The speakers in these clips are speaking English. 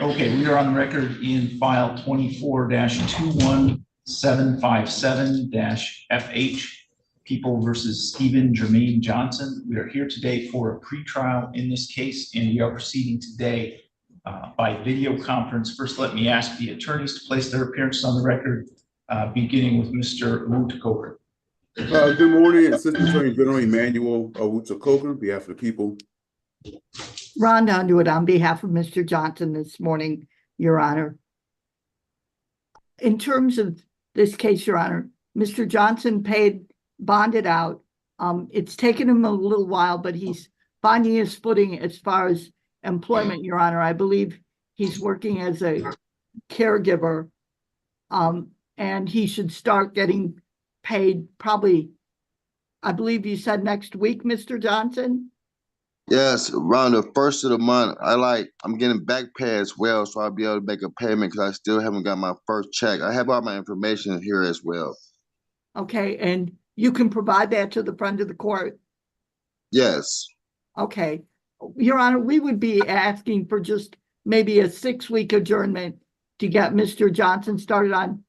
Okay, we are on the record in file 24-21757-FH, People versus Stephen Jermaine Johnson. We are here today for a pretrial in this case, and we are proceeding today by video conference. First, let me ask the attorneys to place their appearances on the record, beginning with Mr. Wood-Coker. Good morning, Assistant Attorney General Emmanuel Wood-Coker, on behalf of the people. Ron Underwood on behalf of Mr. Johnson this morning, Your Honor. In terms of this case, Your Honor, Mr. Johnson bonded out. It's taken him a little while, but he's finding his footing as far as employment, Your Honor. I believe he's working as a caregiver, and he should start getting paid probably, I believe you said next week, Mr. Johnson? Yes, around the first of the month. I'm getting back pay as well, so I'll be able to make a payment because I still haven't got my first check. I have all my information here as well. Okay, and you can provide that to the front of the court? Yes. Okay. Your Honor, we would be asking for just maybe a 6-week adjournment to get Mr. Johnson started on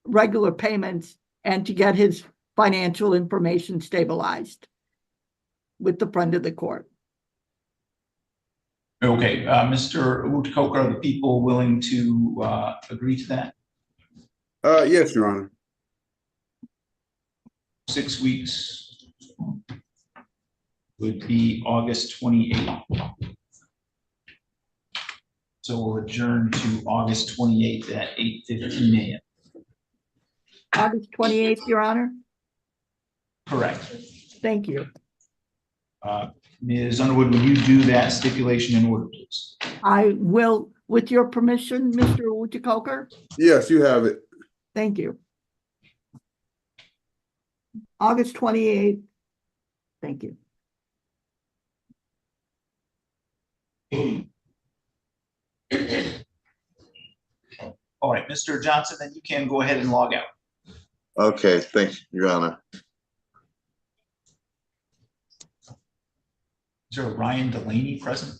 regular payments and to get his financial information stabilized with the front of the court. Okay, Mr. Wood-Coker, are the people willing to agree to that? Yes, Your Honor. 6 weeks would be August 28th. So we'll adjourn to August 28th at 8:15 a.m. August 28th, Your Honor? Correct. Thank you. Ms. Underwood, will you do that stipulation in order, please? I will, with your permission, Mr. Wood-Coker? Yes, you have it. Thank you. August 28th. Thank you. All right, Mr. Johnson, then you can go ahead and log out. Okay, thank you, Your Honor. Is there a Ryan Delaney present?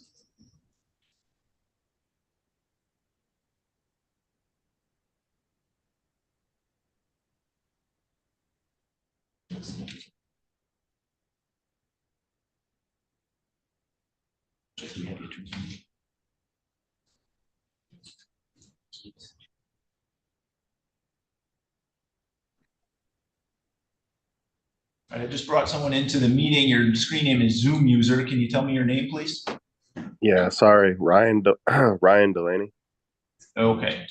All right, I just brought someone into the meeting. Your screen name is Zoom user. Can you tell me your name, please? Yeah, sorry, Ryan Delaney. Okay.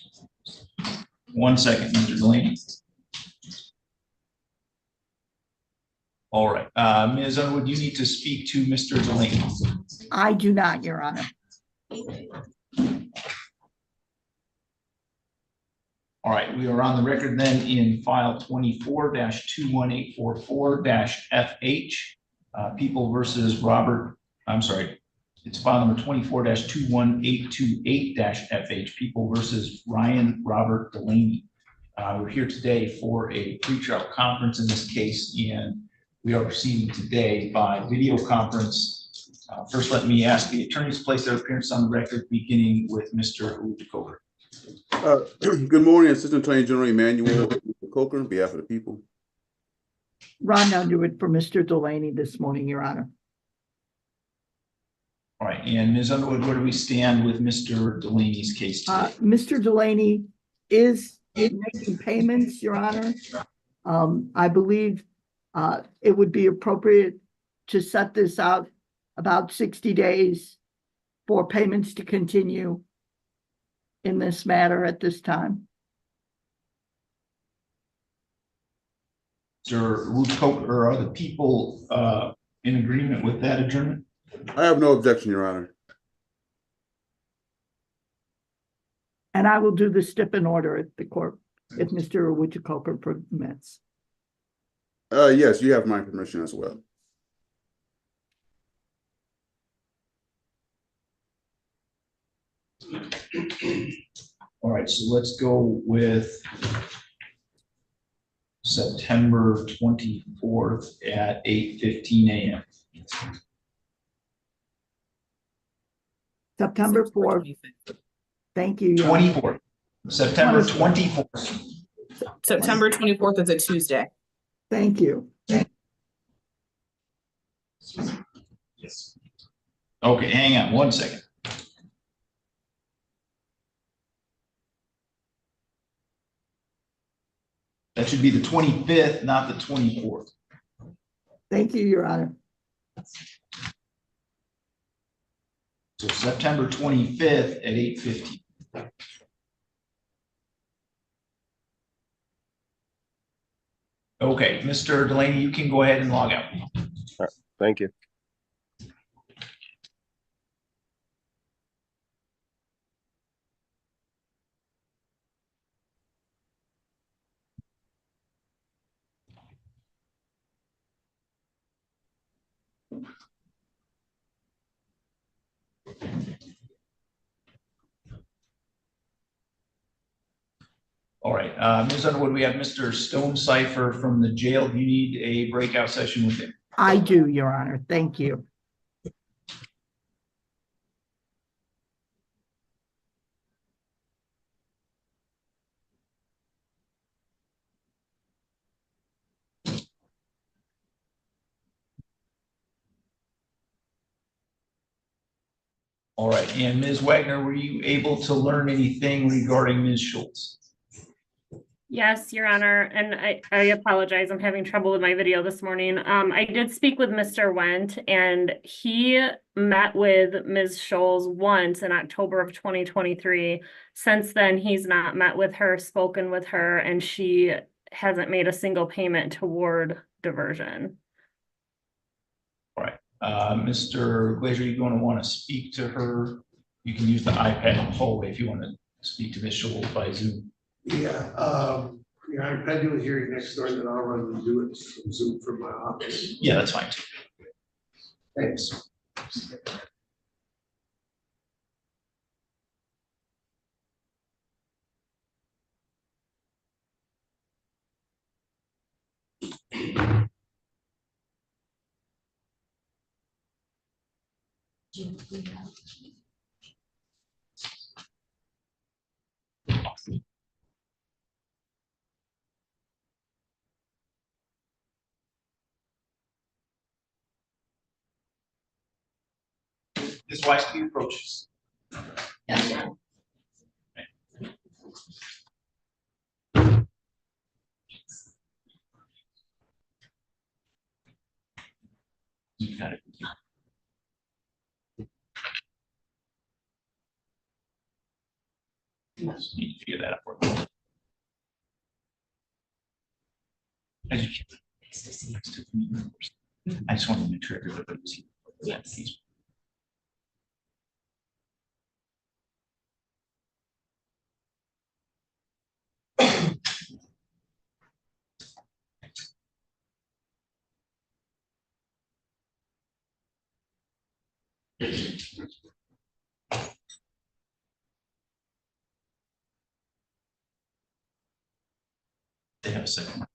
1 second, Mr. Delaney. All right, Ms. Underwood, you need to speak to Mr. Delaney. I do not, Your Honor. All right, we are on the record then in file 24-21844-FH, People versus Robert, I'm sorry, it's file number 24-21828-FH, People versus Ryan Robert Delaney. We're here today for a pretrial conference in this case, and we are proceeding today by video conference. First, let me ask the attorneys to place their appearance on the record, beginning with Mr. Wood-Coker. Good morning, Assistant Attorney General Emmanuel Wood-Coker, on behalf of the people. Ron Underwood for Mr. Delaney this morning, Your Honor. All right, and Ms. Underwood, where do we stand with Mr. Delaney's case today? Mr. Delaney is making payments, Your Honor. I believe it would be appropriate to set this out about 60 days for payments to continue in this matter at this time. Mr. Wood-Coker, are the people in agreement with that adjournment? I have no objection, Your Honor. And I will do the stip in order at the court if Mr. Wood-Coker permits. Yes, you have my permission as well. All right, so let's go with September 24th at 8:15 a.m. September 4th. Thank you. Your Honor. 24th, September 24th. September 24th is a Tuesday. Thank you. Yes. Okay, hang on one second. That should be the 25th, not the 24th. Thank you, Your Honor. So September 25th at 8:15. Okay, Mr. Delaney, you can go ahead and log out. Thank you. All right, Ms. Underwood, we have Mr. Stone Cipher from the jail. Do you need a breakout session with him? I do, Your Honor. Thank you. All right, and Ms. Wagner, were you able to learn anything regarding Ms. Scholes? Yes, Your Honor, and I apologize. I'm having trouble with my video this morning. I did speak with Mr. Wendt, and he met with Ms. Scholes once in October of 2023. Since then, he's not met with her, spoken with her, and she hasn't made a single payment toward diversion. All right, Mr. Glazer, you're going to want to speak to her. You can use the iPad in the hallway if you want to speak to Ms. Scholes by Zoom. Yeah, I do it here next door, then I'll run and do it from Zoom from my office. Yeah, that's fine. Thanks. Ms. Weiss, can you approach us? You got it. Need to figure that out for me. As you can. I just want to make sure everybody sees. Yes. They have a second.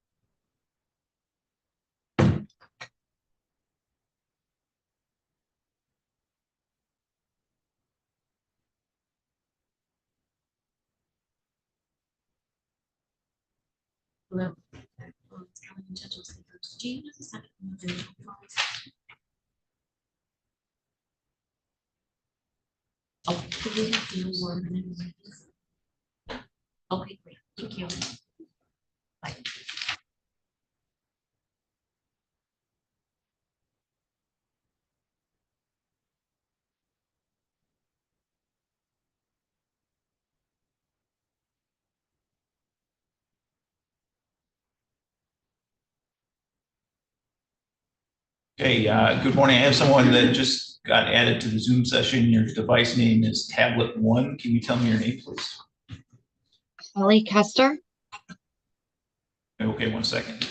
Hello. It's Kelly and Judge Wilson. Do you know the second one of the files? Oh, could we have the award and then? Okay, great. Thank you. Bye. Okay, good morning. I have someone that just got added to the Zoom session. Your device name is Tablet One. Can you tell me your name, please? Kelly Kester. Okay, one second.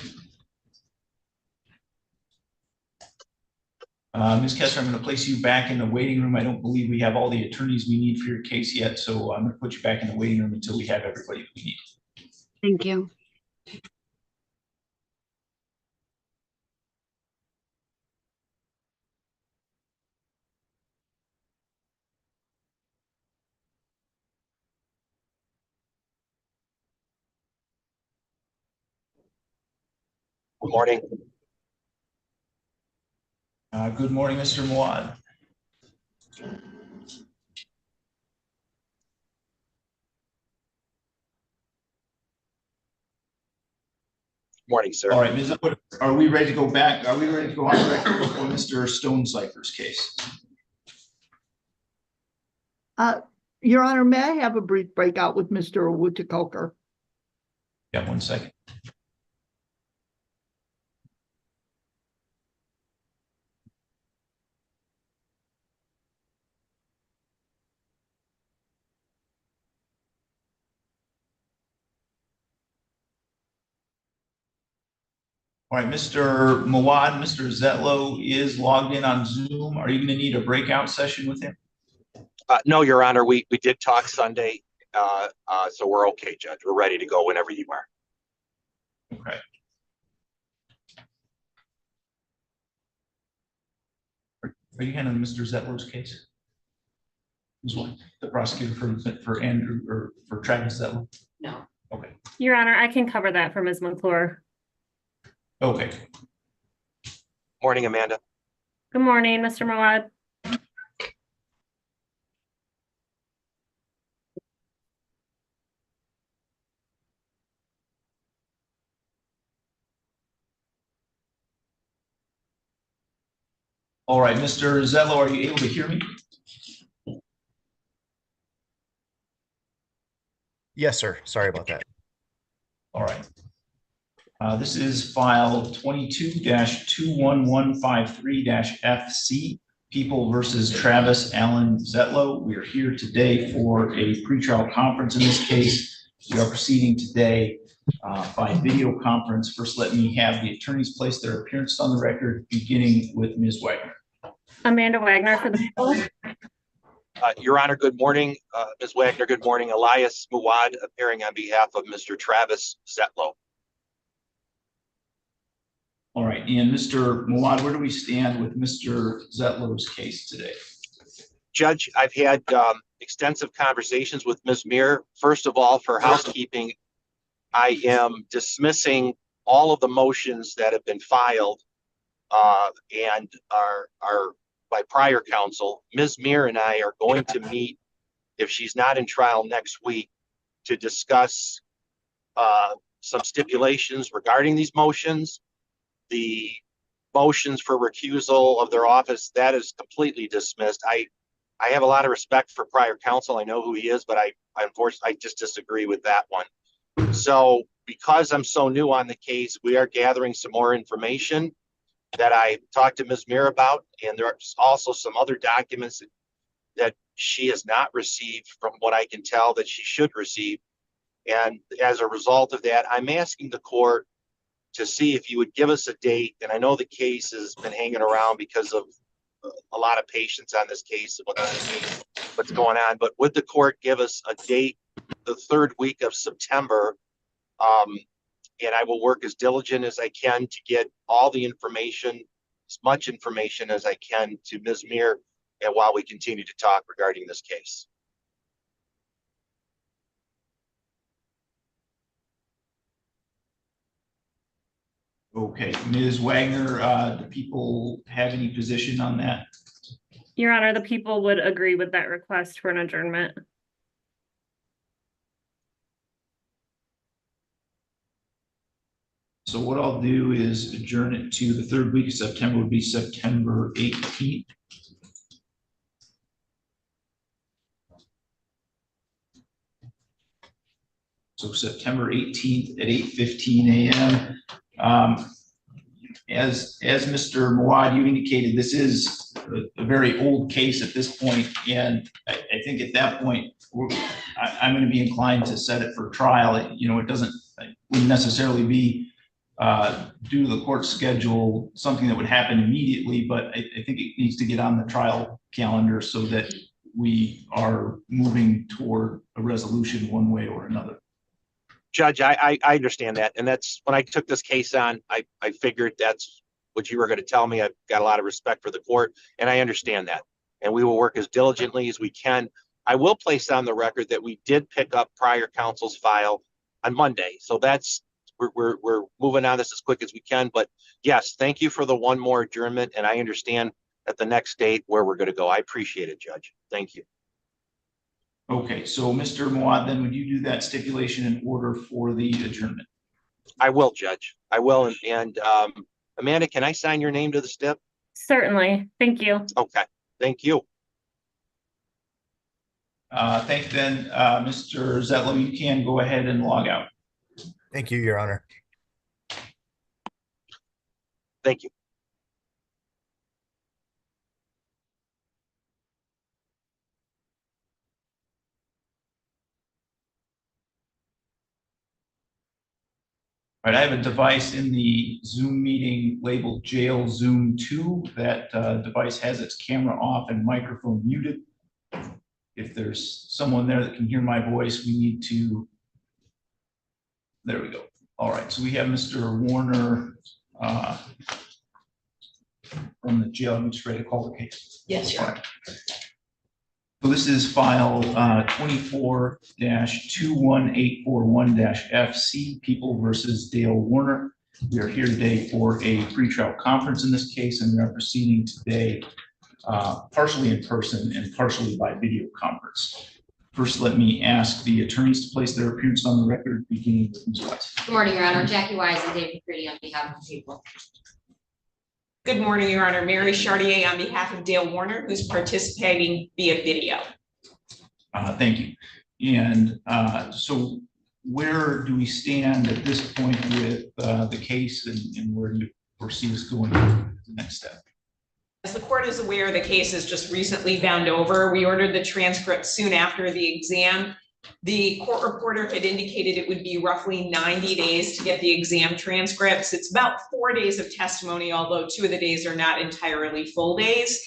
Ms. Kester, I'm going to place you back in the waiting room. I don't believe we have all the attorneys we need for your case yet, so I'm going to put you back in the waiting room until we have everybody we need. Thank you. Good morning. Good morning, Mr. Muad. Morning, sir. All right, Ms. Wood, are we ready to go back? Are we ready to go on the record before Mr. Stone Cipher's case? Your Honor, may I have a brief breakout with Mr. Owutu-Coker? Yeah, 1 second. All right, Mr. Muad, Mr. Setlo is logged in on Zoom. Are you going to need a breakout session with him? No, Your Honor, we did talk Sunday, so we're okay, Judge. We're ready to go whenever you are. Okay. Are you handling Mr. Zetler's case? Who's one? The prosecutor for Andrew or for Travis Zetler? No. Okay. Your Honor, I can cover that for Ms. McClure. Okay. Morning, Amanda. Good morning, Mr. Muad. All right, Mr. Zetlo, are you able to hear me? Yes, sir. Sorry about that. All right. This is file 22-21153-FC, People versus Travis Allen Setlo. We are here today for a pretrial conference in this case. We are proceeding today by video conference. First, let me have the attorneys place their appearance on the record, beginning with Ms. Wagner. Amanda Wagner for the people. Your Honor, good morning. Ms. Wagner, good morning. Elias Muad appearing on behalf of Mr. Travis Setlo. All right, and Mr. Muad, where do we stand with Mr. Zetler's case today? Judge, I've had extensive conversations with Ms. Muir. First of all, for housekeeping, I am dismissing all of the motions that have been filed and are by prior counsel. Ms. Muir and I are going to meet, if she's not in trial next week, to discuss some stipulations regarding these motions. The motions for recusal of their office, that is completely dismissed. I have a lot of respect for prior counsel. I know who he is, but I unfortunately just disagree with that one. So because I'm so new on the case, we are gathering some more information that I talked to Ms. Muir about, and there's also some other documents that she has not received, from what I can tell, that she should receive. And as a result of that, I'm asking the court to see if you would give us a date. And I know the case has been hanging around because of a lot of patience on this case, what's going on. But would the court give us a date, the third week of September? And I will work as diligent as I can to get all the information, as much information as I can, to Ms. Muir, and while we continue to talk regarding this case. Okay, Ms. Wagner, do people have any position on that? Your Honor, the people would agree with that request for an adjournment. So what I'll do is adjourn it to the third week of September, would be September 18th. So September 18th at 8:15 a.m. As Mr. Muad, you indicated, this is a very old case at this point, and I think at that point, I'm going to be inclined to set it for trial. It wouldn't necessarily be due to the court schedule something that would happen immediately, but I think it needs to get on the trial calendar so that we are moving toward a resolution one way or another. Judge, I understand that. And that's when I took this case on, I figured that's what you were going to tell me. I've got a lot of respect for the court, and I understand that. And we will work as diligently as we can. I will place on the record that we did pick up prior counsel's file on Monday. So that's we're moving on this as quick as we can. But yes, thank you for the one more adjournment, and I understand at the next date where we're going to go. I appreciate it, Judge. Thank you. Okay, so Mr. Moad, then would you do that stipulation in order for the adjournment? I will, Judge. I will. And Amanda, can I sign your name to the stip? Certainly. Thank you. Okay. Thank you. Thank you then, Mr. Setlo, you can go ahead and log out. Thank you, Your Honor. Thank you. All right, I have a device in the Zoom meeting labeled Jail Zoom 2. That device has its camera off and microphone muted. If there's someone there that can hear my voice, we need to, there we go. All right, so we have Mr. Warner from the jail. I'm just ready to call the case. Yes, Your Honor. So this is file 24-21841-FC, People versus Dale Warner. We are here today for a pretrial conference in this case, and we are proceeding today partially in person and partially by video conference. First, let me ask the attorneys to place their appearance on the record, beginning with Ms. Wise. Good morning, Your Honor. Jackie Wise and David Pretty on behalf of the people. Good morning, Your Honor. Mary Chartier on behalf of Dale Warner, who's participating via video. Thank you. And so where do we stand at this point with the case, and where do you foresee this going to the next step? As the court is aware, the case is just recently bound over. We ordered the transcript soon after the exam. The court reporter had indicated it would be roughly 90 days to get the exam transcripts. It's about 4 days of testimony, although 2 of the days are not entirely full days.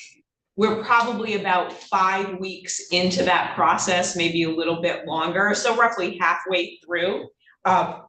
We're probably about 5 weeks into that process, maybe a little bit longer, so roughly halfway through.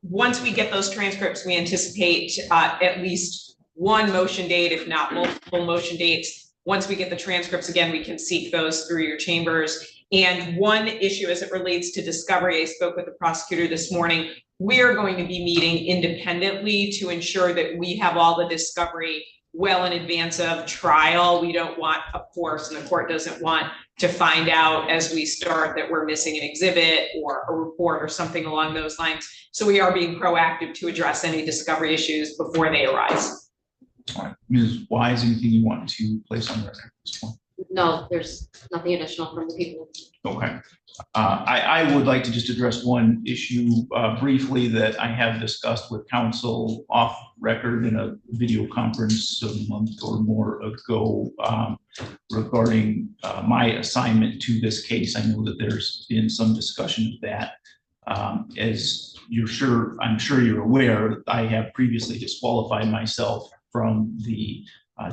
Once we get those transcripts, we anticipate at least one motion date, if not multiple motion dates. Once we get the transcripts, again, we can seek those through your chambers. And one issue as it relates to discovery, I spoke with the prosecutor this morning. We are going to be meeting independently to ensure that we have all the discovery well in advance of trial. We don't want, of course, and the court doesn't want to find out as we start that we're missing an exhibit or a report or something along those lines. So we are being proactive to address any discovery issues before they arise. All right, Ms. Wise, anything you want to place on the record at this point? No, there's nothing additional from the people. Okay. I would like to just address one issue briefly that I have discussed with counsel off record in a video conference a month or more ago regarding my assignment to this case. I know that there's been some discussion of that. As I'm sure you're aware, I have previously disqualified myself from the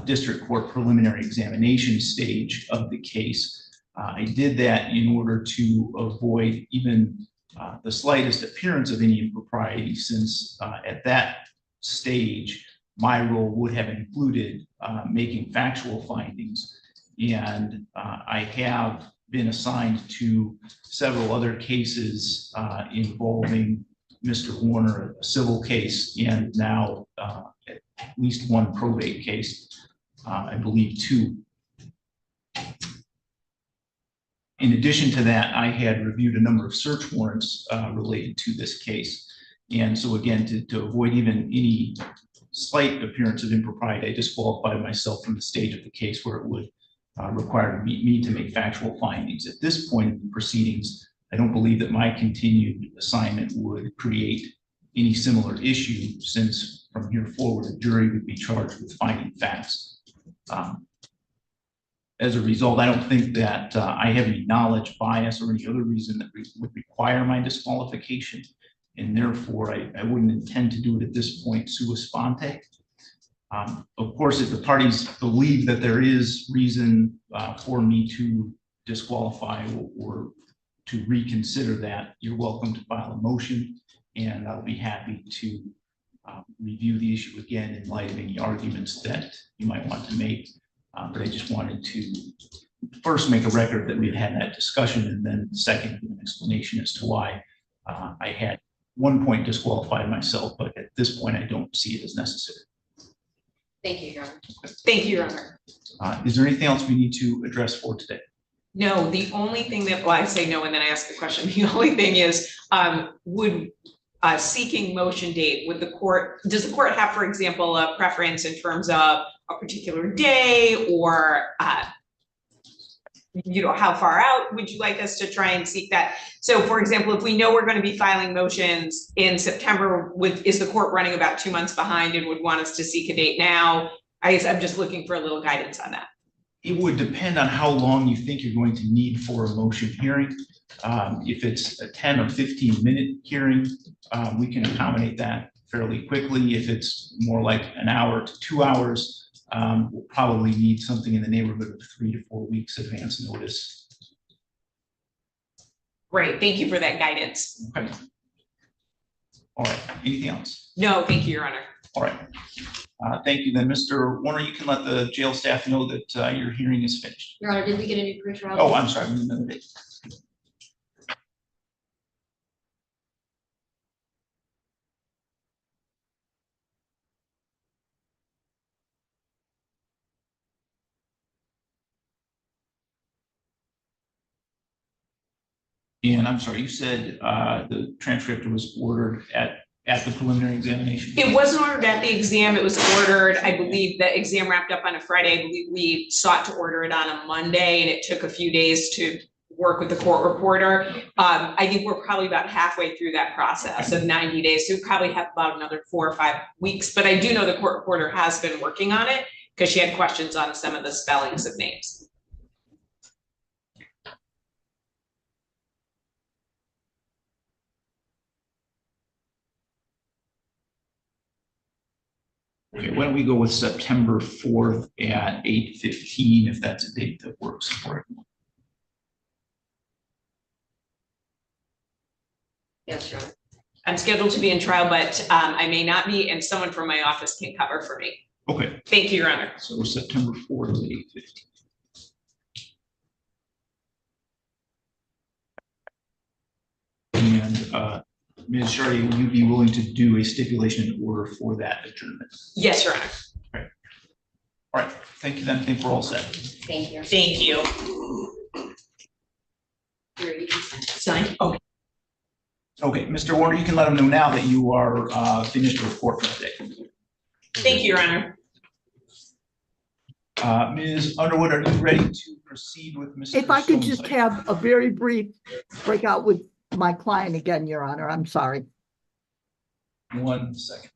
district court preliminary examination stage of the case. I did that in order to avoid even the slightest appearance of any impropriety, since at that stage, my role would have included making factual findings. And I have been assigned to several other cases involving Mr. Warner, a civil case, and now at least one probate case, I believe 2. In addition to that, I had reviewed a number of search warrants related to this case. And so again, to avoid even any slight appearance of impropriety, I disqualified myself from the stage of the case where it would require me to make factual findings. At this point in the proceedings, I don't believe that my continued assignment would create any similar issue, since from here forward, the jury would be charged with finding facts. As a result, I don't think that I have any knowledge bias or any other reason that would require my disqualification, and therefore I wouldn't intend to do it at this point sua sponte. Of course, if the parties believe that there is reason for me to disqualify or to reconsider that, you're welcome to file a motion, and I'll be happy to review the issue again in light of any arguments that you might want to make. But I just wanted to first make a record that we've had that discussion, and then second, give an explanation as to why I had one point disqualified myself, but at this point, I don't see it as necessary. Thank you, Your Honor. Thank you, Your Honor. Is there anything else we need to address for today? No, the only thing that, well, I say no and then I ask the question. The only thing is, would seeking motion date, does the court have, for example, a preference in terms of a particular day or, how far out would you like us to try and seek that? So for example, if we know we're going to be filing motions in September, is the court running about 2 months behind and would want us to seek a date now? I guess I'm just looking for a little guidance on that. It would depend on how long you think you're going to need for a motion hearing. If it's a 10 or 15-minute hearing, we can accommodate that fairly quickly. If it's more like an hour to 2 hours, we'll probably need something in the neighborhood of 3 to 4 weeks advance notice. Great, thank you for that guidance. Okay. All right, anything else? No, thank you, Your Honor. All right. Thank you. Then, Mr. Warner, you can let the jail staff know that your hearing is finished. Your Honor, did we get a new pretrial? Oh, I'm sorry. We need another date. And I'm sorry, you said the transcript was ordered at the preliminary examination? It wasn't ordered at the exam. It was ordered, I believe the exam wrapped up on a Friday. I believe we sought to order it on a Monday and it took a few days to work with the court reporter. I think we're probably about halfway through that process of 90 days. So we probably have about another 4 or 5 weeks, but I do know the court reporter has been working on it because she had questions on some of the spellings of names. Okay, why don't we go with September 4th at 8:15, if that's a date that works for everyone. Yes, Your Honor. I'm scheduled to be in trial, but I may not be, and someone from my office can cover for me. Okay. Thank you, Your Honor. So we're September 4th at 8:15. And Ms. Shardy, will you be willing to do a stipulation in order for that adjournment? Yes, Your Honor. All right. All right. Thank you then. I think we're all set. Thank you. Thank you. Here, you can sign. Signed. Okay. Okay, Mr. Warner, you can let them know now that you are finished with report for today. Thank you, Your Honor. Ms. Underwood, are you ready to proceed with Mr. If I could Stone just Cipher? have a very brief breakout with my client again, Your Honor, I'm sorry. 1 second.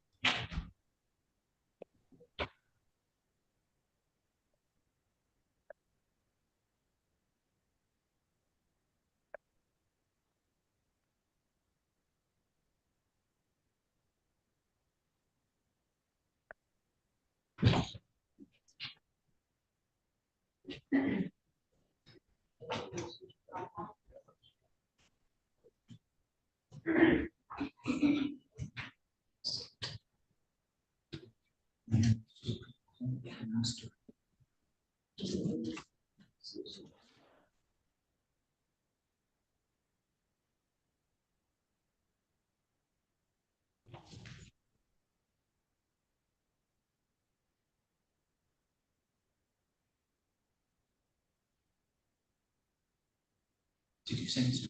Did you send this?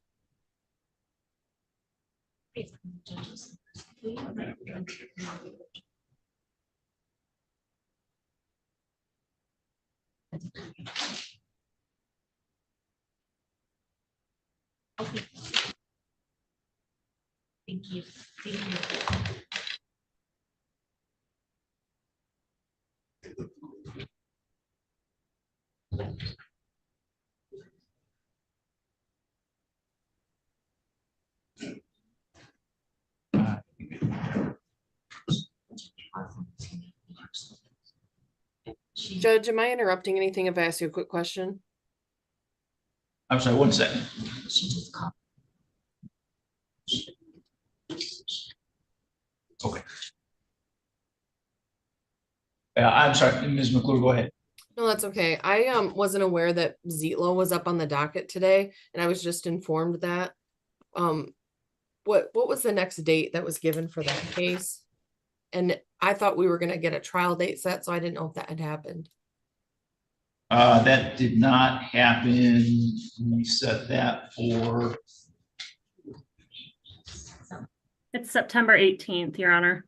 Okay. Thank you. Thank you. Judge, am I interrupting anything if I ask you a quick question? I'm sorry, 1 second. Okay. I'm sorry, Ms. McClure, go ahead. No, that's okay. I wasn't aware that Setlo was up on the docket today, and I was just informed that. what was the next date that was given for that case? And I thought we were gonna get a trial date set, so I didn't know if that had happened. That did not happen. We set that for, It's September 18th, Your Honor.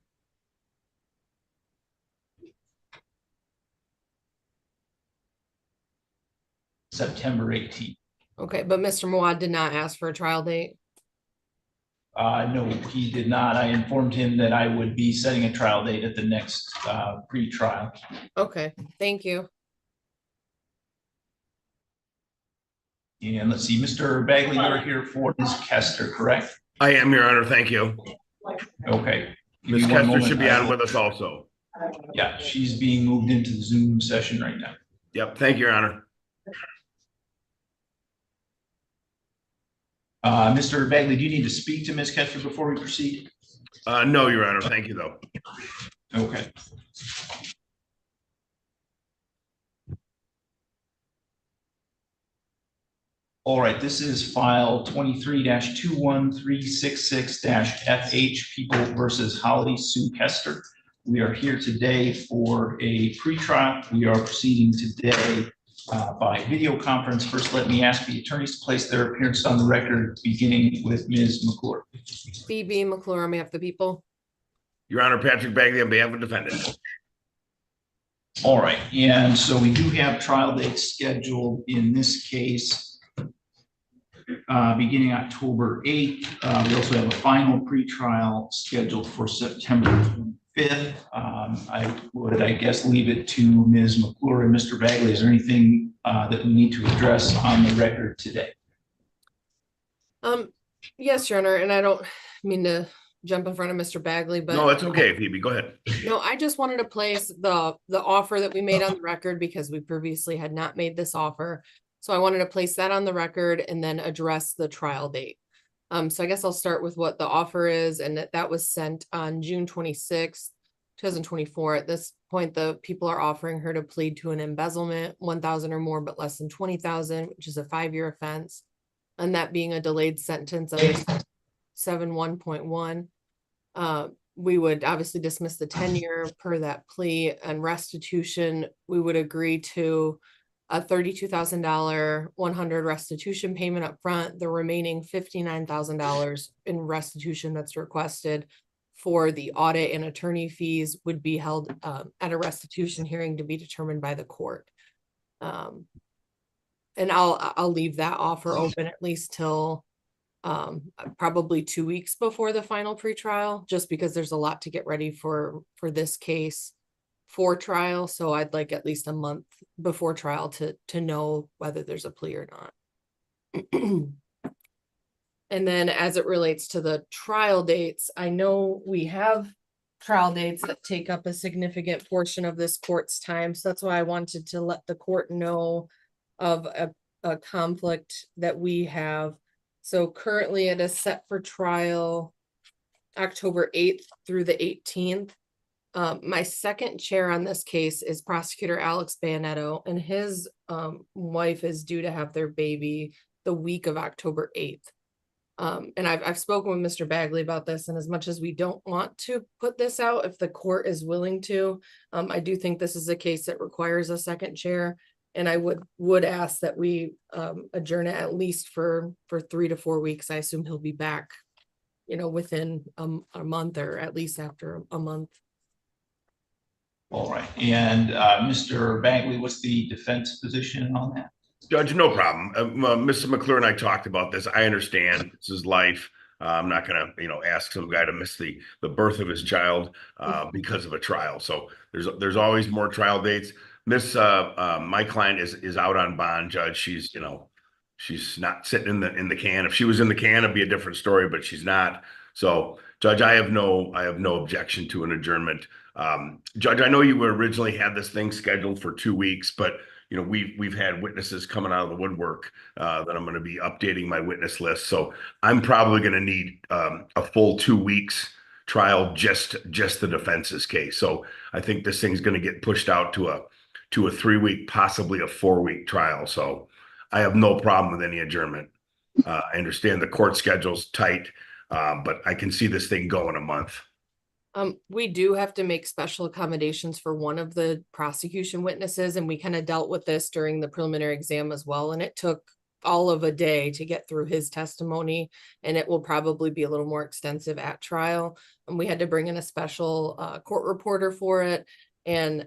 September 18th. Okay, but Mr. Mawad did not ask for a trial date. No, he did not. I informed him that I would be setting a trial date at the next pre-trial. Okay, thank you. And let's see, Mr. Bagley, you're here for Ms. Kester, correct? I am, Your Honor. Thank you. Okay. Give Ms. me one Kester moment. should be on with us also. Yeah, she's being moved into the Zoom session right now. Yep. Thank you, Your Honor. Mr. Bagley, do you need to speak to Ms. Kester before we proceed? No, Your Honor. Thank you, though. Okay. All right, this is file 23-21366-FH, People versus Holly Sue Kester. We are here today for a pretrial. We are proceeding today by video conference. First, let me ask the attorneys to place their appearance on the record, beginning with Ms. McClure. B.B. McClure on behalf of the people. Your Honor, Patrick Bagley on behalf of the defendant. All right, and so we do have trial dates scheduled in this case beginning October 8th. We also have a final pretrial scheduled for September 5th. I guess, leave it to Ms. McClure and Mr. Bagley. Is there anything that we need to address on the record today? Yes, Your Honor, and I don't mean to jump in front of Mr. Bagley, but No, it's okay, Phoebe. Go ahead. no, I just wanted to place the offer that we made on the record because we previously had not made this offer. So I wanted to place that on the record and then address the trial date. So I guess I'll start with what the offer is, and that was sent on June 26th, 2024. At this point, the people are offering her to plead to an embezzlement, 1,000 or more, but less than 20,000, which is a 5-year offense. And that being a delayed sentence under 7.1.1. We would obviously dismiss the 10-year per that plea, and restitution, we would agree to a $32,000 100 restitution payment up front, the remaining $59,000 in restitution that's requested for the audit and attorney fees would be held at a restitution hearing to be determined by the court. And I'll leave that offer open at least till probably 2 weeks before the final pretrial, just because there's a lot to get ready for this case for trial. So I'd like at least a month before trial to know whether there's a plea or not. And then as it relates to the trial dates, I know we have trial dates that take up a significant portion of this court's time. So that's why I wanted to let the court know of a conflict that we have. So currently it is set for trial October 8th through the 18th. My second chair on this case is Prosecutor Alex Banetto, and his wife is due to have their baby the week of October 8th. And I've spoken with Mr. Bagley about this, and as much as we don't want to put this out, if the court is willing to, I do think this is a case that requires a second chair, and I would ask that we adjourn it at least for 3 to 4 weeks. I assume he'll be back, within a month, or at least after a month. All right, and Mr. Bagley, what's the defense position on that? Judge, no problem. Mr. McClure and I talked about this. I understand this is life. I'm not going to, ask some guy to miss the birth of his child because of a trial. So there's always more trial dates. My client is out on bond, Judge. She's not sitting in the can. If she was in the can, it'd be a different story, but she's not. So, Judge, I have no objection to an adjournment. Judge, I know you originally had this thing scheduled for 2 weeks, but we've had witnesses coming out of the woodwork that I'm going to be updating my witness list. So I'm probably going to need a full 2 weeks trial, just the defense's case. So I think this thing's going to get pushed out to a 3-week, possibly a 4-week trial. So I have no problem with any adjournment. I understand the court schedule's tight. but I can see this thing going a month. We do have to make special accommodations for one of the prosecution witnesses, and we kind of dealt with this during the preliminary exam as well, and it took all of a day to get through his testimony, and it will probably be a little more extensive at trial. And we had to bring in a special court reporter for it, and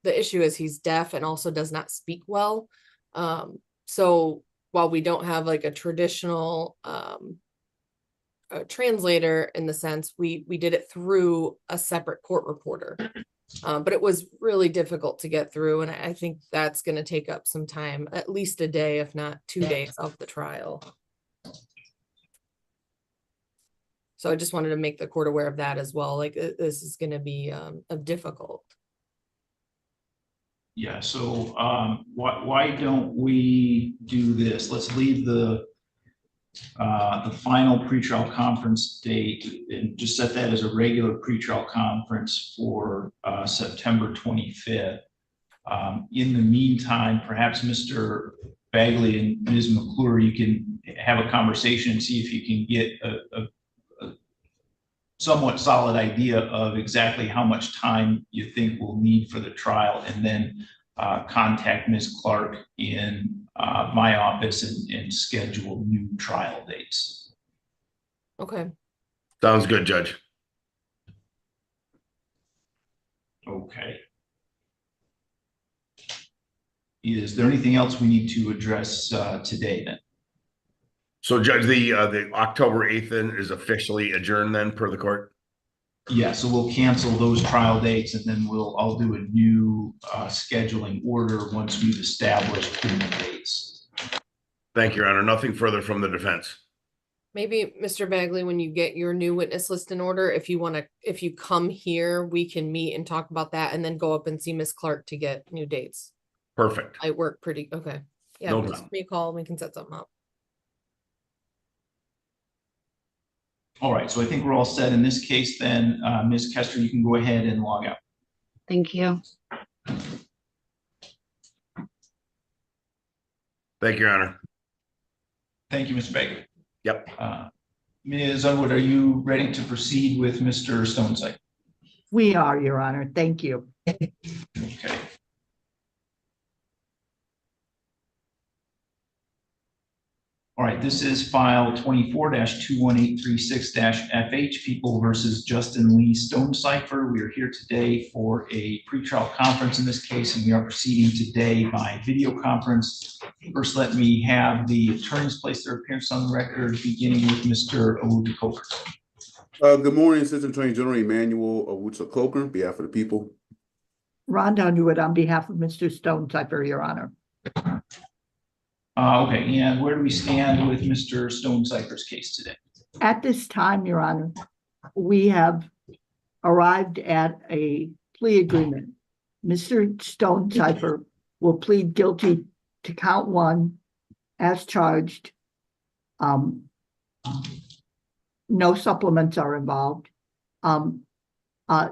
the issue is he's deaf and also does not speak well. So while we don't have like a traditional a translator in the sense we did it through a separate court reporter, but it was really difficult to get through, and I think that's going to take up some time, at least a day if not 2 days of the trial. So I just wanted to make the court aware of that as well. Like this is going to be difficult. Yeah, so why don't we do this? Let's leave the final pretrial conference date and just set that as a regular pretrial conference for September 25th. In the meantime, perhaps Mr. Bagley and Ms. McClure, you can have a conversation and see if you can get a somewhat solid idea of exactly how much time you think we'll need for the trial, and then contact Ms. Clark in my office and schedule new trial dates. Okay. Sounds good, Judge. Okay. Is there anything else we need to address today then? So Judge, the October 8th then is officially adjourned then per the court? Yeah, so we'll cancel those trial dates and then I'll do a new scheduling order once we've established the new dates. Thank you, Your Honor. Nothing further from the defense. Maybe Mr. Bagley, when you get your new witness list in order, if you come here, we can meet and talk about that and then go up and see Ms. Clark to get new dates. Perfect. I work pretty, okay. Yeah, No just problem. give me a call, we can set something up. All right, so I think we're all set in this case then. Ms. Kester, you can go ahead and log out. Thank you. Thank you, Your Honor. Thank you, Mr. Bagley. Yep. Ms. Underwood, are you ready to proceed with Mr. Stone Cipher? We are, Your Honor. Thank you. Okay. All right, this is file 24-21836-FH, People versus Justin Lee Stone Cipher. We are here today for a pretrial conference in this case, and we are proceeding today by video conference. First, let me have the attorneys place their appearance on the record, beginning with Mr. Owutu-Coker. Good morning, Assistant Attorney General Emmanuel Owutu-Coker, on behalf of the people. Rhonda Underwood on behalf of Mr. Stone Cipher, Your Honor. Okay, and where do we stand with Mr. Stone Cipher's case today? At this time, Your Honor, we have arrived at a plea agreement. Mr. Stone Cipher will plead guilty to count 1 as charged. No supplements are involved.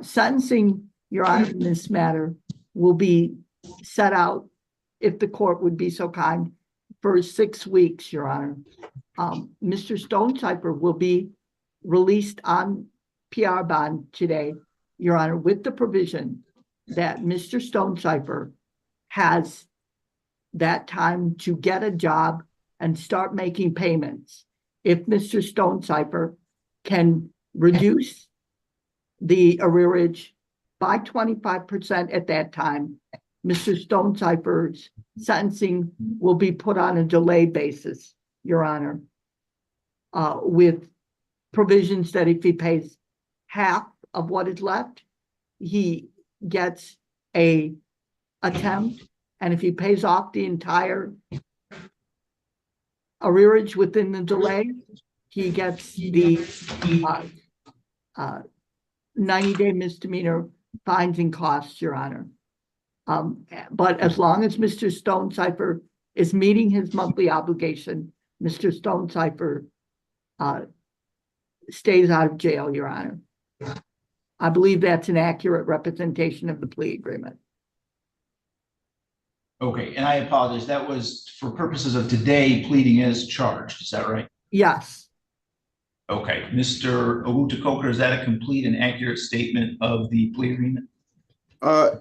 Sentencing, Your Honor, in this matter will be set out, if the court would be so kind, for 6 weeks, Your Honor. Mr. Stone Cipher will be released on PR bond today, Your Honor, with the provision that Mr. Stone Cipher has that time to get a job and start making payments. If Mr. Stone Cipher can reduce the arrearage by 25% at that time, Mr. Stone Cipher's sentencing will be put on a delay basis, Your Honor, with provisions that if he pays half of what is left, he gets a attempt, and if he pays off the entire arrearage within the delay, he gets the 90-day misdemeanor fines and costs, Your Honor. But as long as Mr. Stone Cipher is meeting his monthly obligation, Mr. Stone Cipher stays out of jail, Your Honor. I believe that's an accurate representation of the plea agreement. Okay, and I apologize. That was for purposes of today, pleading as charged. Is that right? Yes. Okay, Mr. Owutu-Coker, is that a complete and accurate statement of the plea agreement?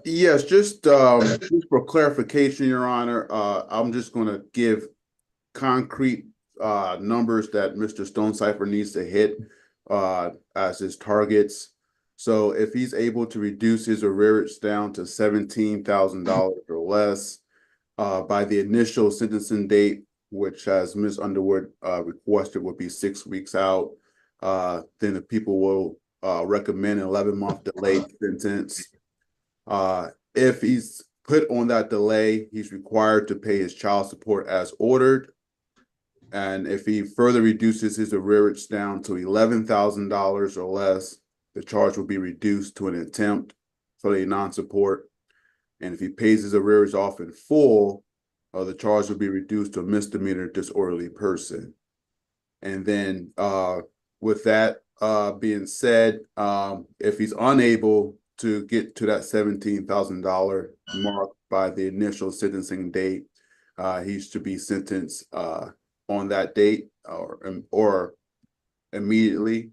Yes, just for clarification, Your Honor, I'm just gonna give concrete numbers that Mr. Stone Cipher needs to hit as his targets. So if he's able to reduce his arrearage down to $17,000 or less by the initial sentencing date, which as Ms. Underwood requested would be 6 weeks out, then the people will recommend an 11-month delayed sentence. If he's put on that delay, he's required to pay his child support as ordered. And if he further reduces his arrearage down to $11,000 or less, the charge will be reduced to an attempt for a non-support. And if he pays his arrearage off in full, the charge will be reduced to a misdemeanor disorderly person. And then with that being said, if he's unable to get to that $17,000 mark by the initial sentencing date, he's to be sentenced on that date or immediately.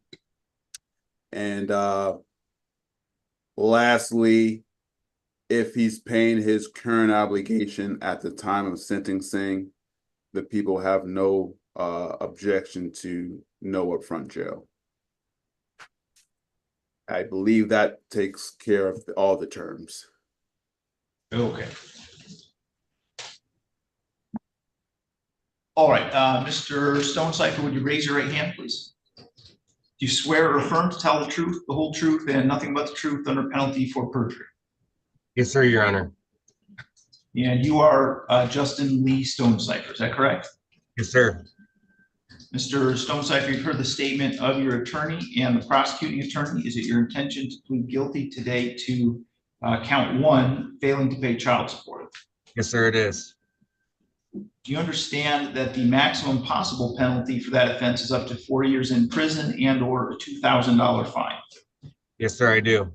And lastly, if he's paying his current obligation at the time of sentencing, the people have no objection to no upfront jail. I believe that takes care of all the terms. Okay. All right, Mr. Stone Cipher, would you raise your right hand, please? Do you swear or affirm to tell the truth, the whole truth, and nothing but the truth under penalty for perjury? Yes, sir, Your Honor. And you are Justin Lee Stone Cipher, is that correct? Yes, sir. Mr. Stone Cipher, you've heard the statement of your attorney and the prosecuting attorney. Is it your intention to plead guilty today to count 1, failing to pay child support? Yes, sir, it is. Do you understand that the maximum possible penalty for that offense is up to 4 years in prison and or a $2,000 fine? Yes, sir, I do.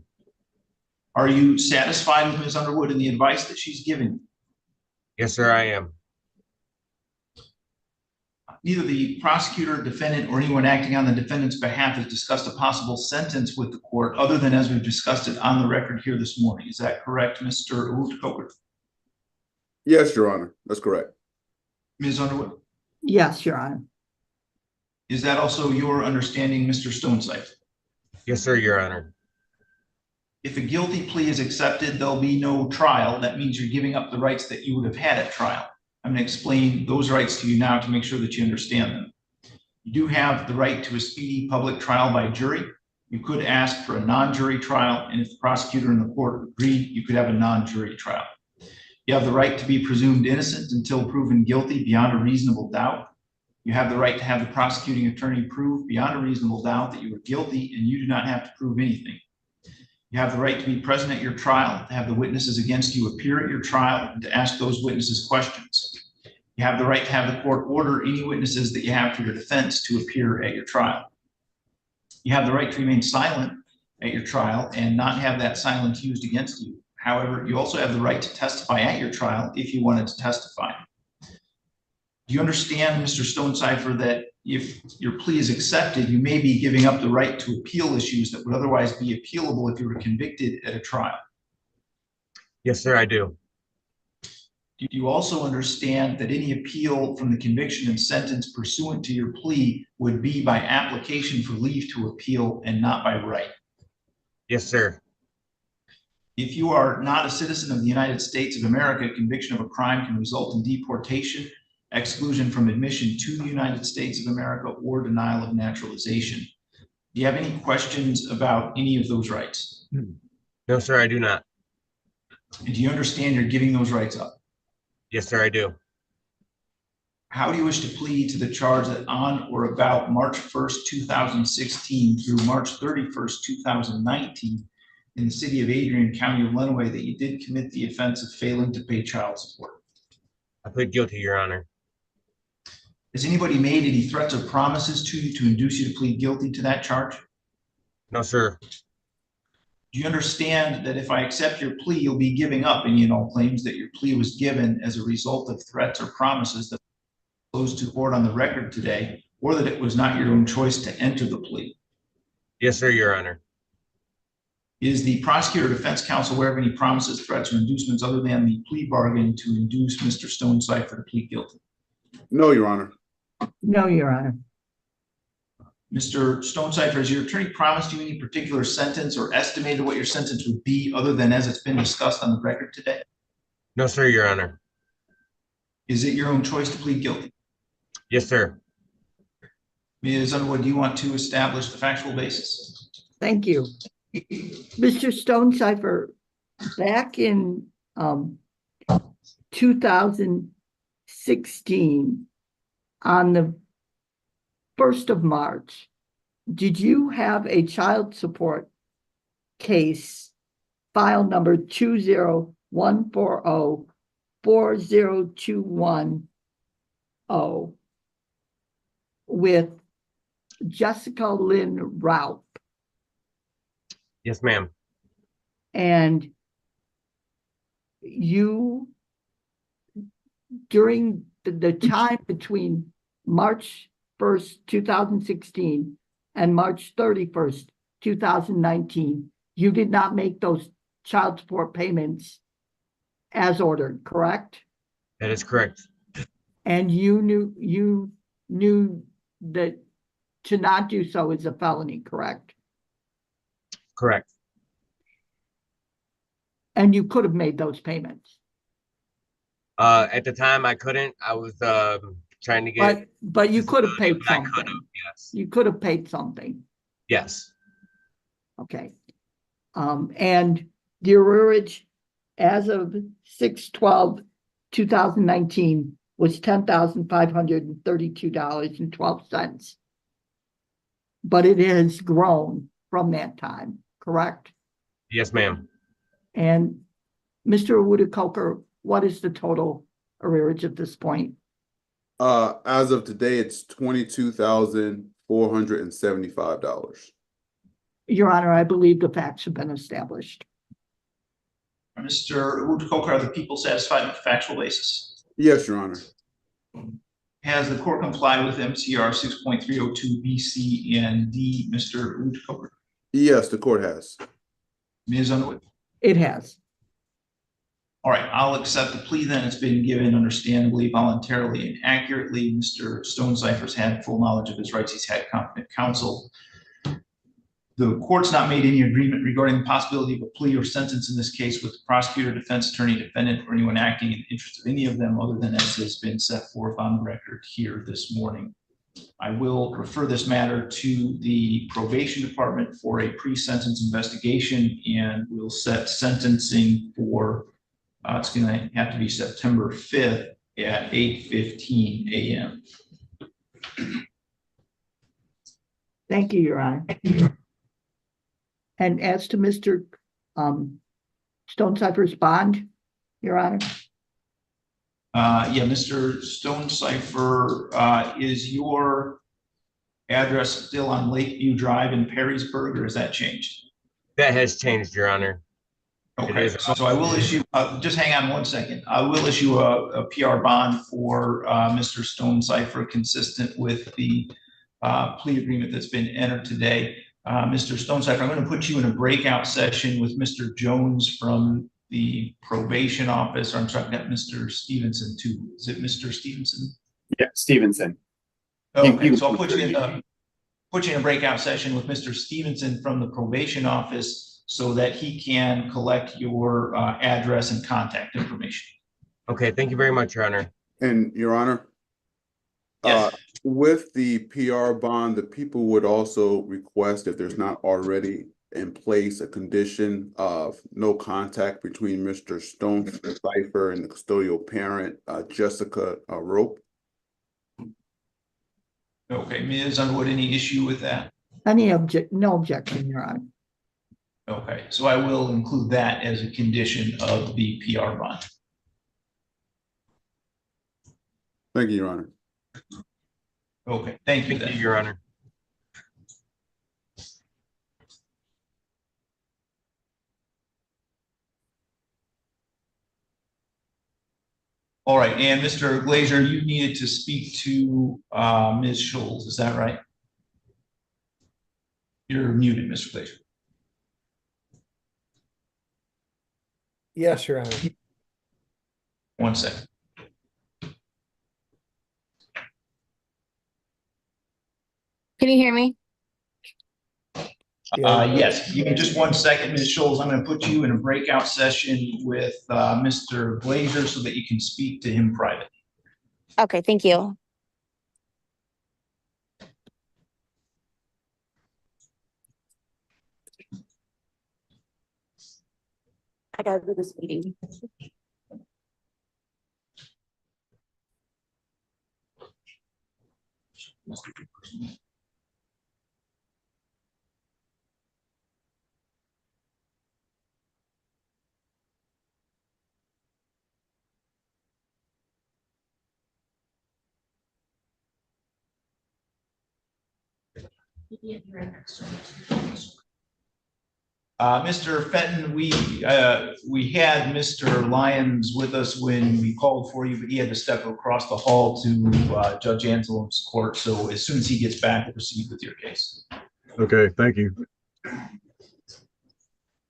Are you satisfied with Ms. Underwood and the advice that she's given you? Yes, sir, I am. Neither the prosecutor, defendant, or anyone acting on the defendant's behalf has discussed a possible sentence with the court other than as we've discussed it on the record here this morning. Is that correct, Mr. Owutu-Coker? Yes, Your Honor, that's correct. Ms. Underwood? Yes, Your Honor. Is that also your understanding, Mr. Stone Cipher? Yes, sir, Your Honor. If a guilty plea is accepted, there'll be no trial. That means you're giving up the rights that you would have had at trial. I'm going to explain those rights to you now to make sure that you understand them. You do have the right to a speedy public trial by jury. You could ask for a non-jury trial, and if the prosecutor and the court agree, you could have a non-jury trial. You have the right to be presumed innocent until proven guilty beyond a reasonable doubt. You have the right to have the prosecuting attorney prove beyond a reasonable doubt that you were guilty, and you do not have to prove anything. You have the right to be present at your trial, to have the witnesses against you appear at your trial, and to ask those witnesses questions. You have the right to have the court order any witnesses that you have for your defense to appear at your trial. You have the right to remain silent at your trial and not have that silence used against you. However, you also have the right to testify at your trial if you wanted to testify. Do you understand, Mr. Stone Cipher, that if your plea is accepted, you may be giving up the right to appeal issues that would otherwise be appealable if you were convicted at a trial? Yes, sir, I do. Do you also understand that any appeal from the conviction and sentence pursuant to your plea would be by application for leave to appeal and not by right? Yes, sir. If you are not a citizen of the United States of America, conviction of a crime can result in deportation, exclusion from admission to the United States of America, or denial of naturalization. Do you have any questions about any of those rights? No, sir, I do not. And do you understand you're giving those rights up? Yes, sir, I do. How do you wish to plead to the charge that on or about March 1st, 2016 through March 31st, 2019 in the city of Adrian, County of Lenawee, that you did commit the offense of failing to pay child support? I plead guilty, Your Honor. Has anybody made any threats or promises to you to induce you to plead guilty to that charge? No, sir. Do you understand that if I accept your plea, you'll be giving up any and all claims that your plea was given as a result of threats or promises that goes to court on the record today or that it was not your own choice to enter the plea? Yes, sir, Your Honor. Is the prosecutor or defense counsel aware of any promises, threats, or inducements other than the plea bargain to induce Mr. Stone Cipher to plead guilty? No, Your Honor. No, Your Honor. Mr. Stone Cipher, has your attorney promised you any particular sentence or estimated what your sentence would be other than as it's been discussed on the record today? No, sir, Your Honor. Is it your own choice to plead guilty? Yes, sir. Ms. Underwood, do you want to establish the factual basis? Thank you. Mr. Stone Cipher, back in 2016, on the 1st of March, did you have a child support case, file number 20140-40210, with Jessica Lynn Raup? Yes, ma'am. And you, during the time between March 1st, 2016 and March 31st, 2019, you did not make those child support payments as ordered, correct? That is correct. And you knew that to not do so is a felony, correct? Correct. And you could have made those payments. At the time, I couldn't. I was trying to get. But you could have paid I could something. have, yes. You could have paid something. Yes. Okay. And the arrearage as of 6/12/2019 was $10,532.12. But it has grown from that time, correct? Yes, ma'am. And Mr. Woodcoker, what is the total arrearage at this point? As of today, it's $22,475. Your Honor, I believe the facts have been established. Mr. Woodcoker, are the people satisfied with the factual basis? Yes, Your Honor. Has the court complied with MCR 6.302 B, C, and D, Mr. Woodcoker? Yes, the court has. Ms. Underwood? It has. All right, I'll accept the plea then. It's been given understandably, voluntarily, and accurately. Mr. Stone Cipher's had full knowledge of his rights. He's had competent counsel. The court's not made any agreement regarding the possibility of a plea or sentence in this case with the prosecutor, defense attorney, defendant, or anyone acting in the interest of any of them other than as has been set forth on the record here this morning. I will refer this matter to the probation department for a pre-sentence investigation, and we'll set sentencing for it's going to have to be September 5th at 8:15 a.m. Thank you, Your Honor. And as to Mr. Stone Cipher's bond, Your Honor? Yeah, Mr. Stone Cipher, is your address still on Lakeview Drive in Perrysburg, or has that changed? That has changed, Your Honor. Okay, so I will issue, just hang on 1 second. I will issue a PR bond for Mr. Stone Cipher consistent with the plea agreement that's been entered today. Mr. Stone Cipher, I'm going to put you in a breakout session with Mr. Jones from the probation office. Or I'm sorry, I've got Mr. Stevenson too. Is it Mr. Stevenson? Yeah, Stevenson. Okay, so I'll put you in a breakout session with Mr. Stevenson from the probation office so that he can collect your address and contact information. Okay, thank you very much, Your Honor. And Your Honor, yes. With the PR bond, the people would also request, if there's not already in place, a condition of no contact between Mr. Stone Cipher and the custodial parent, Jessica Rope. Okay, Ms. Underwood, any issue with that? No objection, Your Honor. Okay, so I will include that as a condition of the PR bond. Thank you, Your Honor. Okay, thank you. Thank you, Your Honor. All right, and Mr. Glazer, you needed to speak to Ms. Scholes, is that right? You're muted, Mr. Glazer. Yes, Your Honor. 1 second. Can you hear me? Yes, give me just 1 second, Ms. Scholes. I'm going to put you in a breakout session with Mr. Glazer so that you can speak to him privately. Okay, thank you. I gotta do this meeting. Mr. Fenton, we had Mr. Lyons with us when we called for you, but he had to step across the hall to Judge Anselm's court. So as soon as he gets back, we'll proceed with your case. Okay, thank you.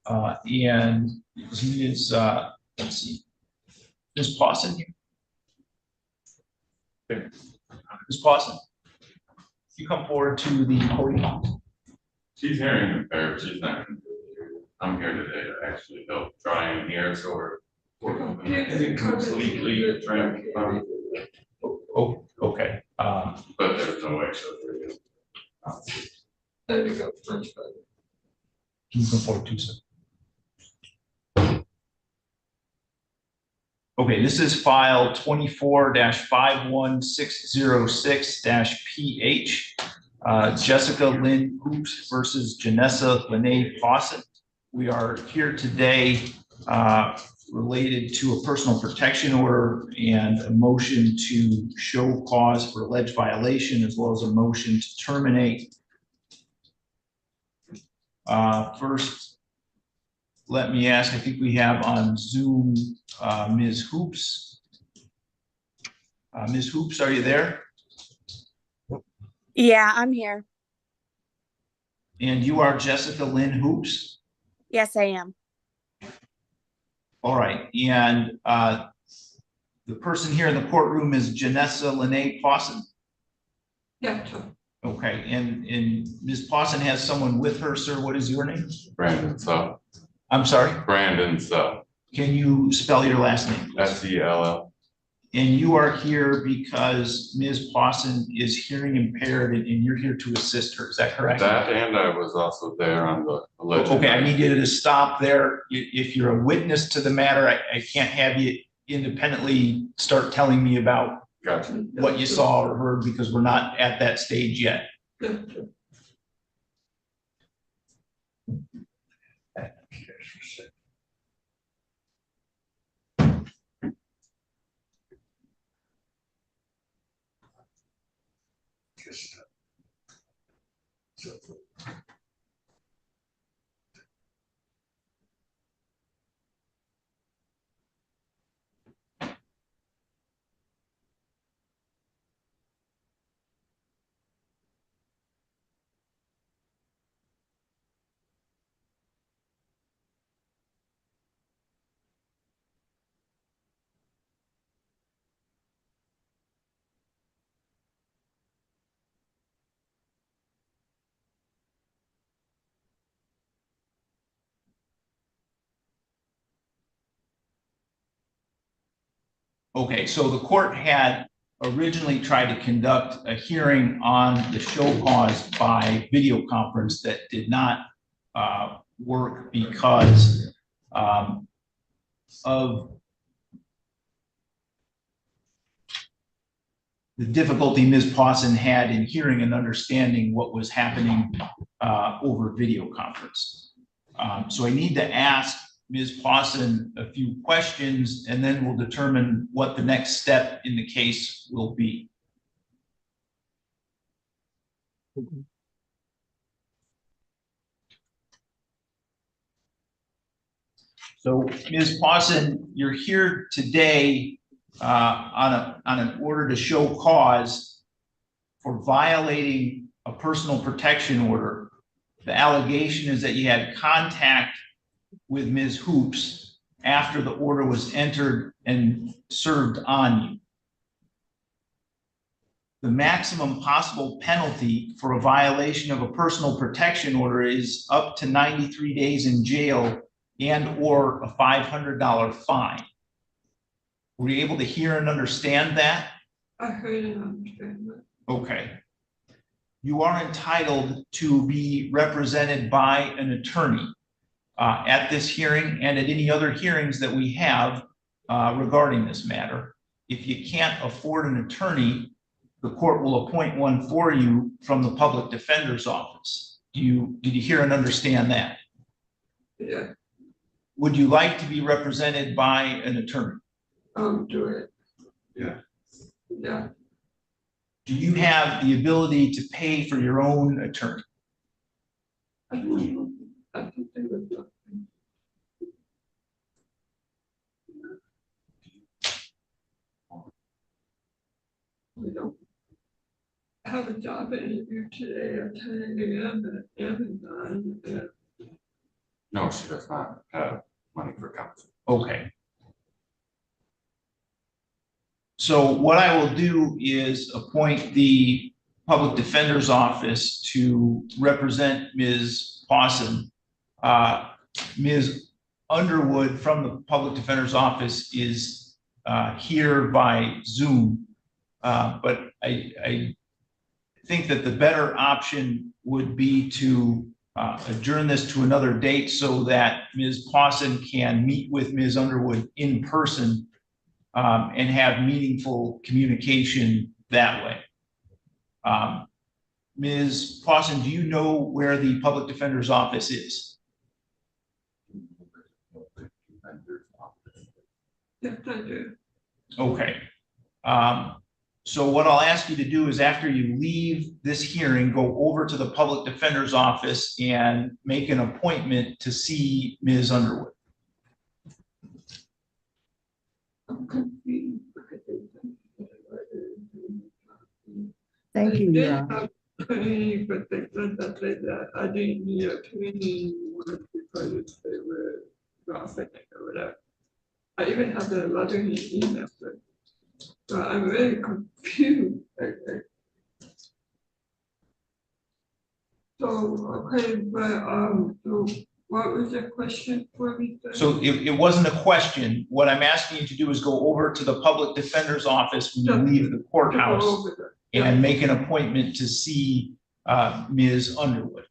And he is, let's see, Ms. Pawson here? Ms. Pawson, you come forward to the podium. She's hearing impaired, she's not gonna do it here. I'm here today to actually help try and hear, so we're completely trying to. Oh, okay. But there's no way so for you. There you go, French back. Can you come forward too, sir? Okay, this is file 24-51606-PH. Jessica Lynn Hoops versus Janessa Lene Fawcett. We are here today related to a personal protection order and a motion to show cause for alleged violation, as well as a motion to terminate. First, let me ask, I think we have on Zoom Ms. Hoops. Ms. Hoops, are you there? Yeah, I'm here. And you are Jessica Lynn Hoops? Yes, I am. All right, and the person here in the courtroom is Janessa Lene Pawson? Yeah. Okay, and Ms. Pawson has someone with her, sir. What is your name? Brandon Sell. I'm sorry? Brandon Sell. Can you spell your last name? S-E-L-L. And you are here because Ms. Pawson is hearing impaired and you're here to assist her. Is that correct? That, and I was also there on the alleged. Okay, I need you to stop there. If you're a witness to the matter, I can't have you independently start telling me about Gotcha. what you saw or heard, because we're not at that stage yet. Okay, so the court had originally tried to conduct a hearing on the show cause by video conference that did not work because of the difficulty Ms. Pawson had in hearing and understanding what was happening over video conference. So I need to ask Ms. Pawson a few questions, and then we'll determine what the next step in the case will be. So Ms. Pawson, you're here today on an order to show cause for violating a personal protection order. The allegation is that you had contact with Ms. Hoops after the order was entered and served on you. The maximum possible penalty for a violation of a personal protection order is up to 93 days in jail and or a $500 fine. Were you able to hear and understand that? I heard and understand that. Okay. You are entitled to be represented by an attorney at this hearing and at any other hearings that we have regarding this matter. If you can't afford an attorney, the court will appoint one for you from the public defender's office. Did you hear and understand that? Yeah. Would you like to be represented by an attorney? Do it. Yeah. Yeah. Do you have the ability to pay for your own attorney? I don't know. I think they would love me. We don't have a job interview today at 10 a.m. at Amazon. No, she does not have money for counsel. Okay. So what I will do is appoint the public defender's office to represent Ms. Pawson. Ms. Underwood from the public defender's office is here by Zoom. But I think that the better option would be to adjourn this to another date so that Ms. Pawson can meet with Ms. Underwood in person and have meaningful communication that way. Ms. Pawson, do you know where the public defender's office is? Yes, I do. Okay. So what I'll ask you to do is after you leave this hearing, go over to the public defender's office and make an appointment to see Ms. Underwood. Thank you, Your I Honor. did have training, but they said that I didn't need a training because they were dropping it or whatever. I even have the letter in the email, so I'm really confused. So, okay, but, so what was the question for me? So it wasn't a question. What I'm asking you to do is go over to the public defender's office when you leave the courthouse and make an appointment to see Ms. Underwood.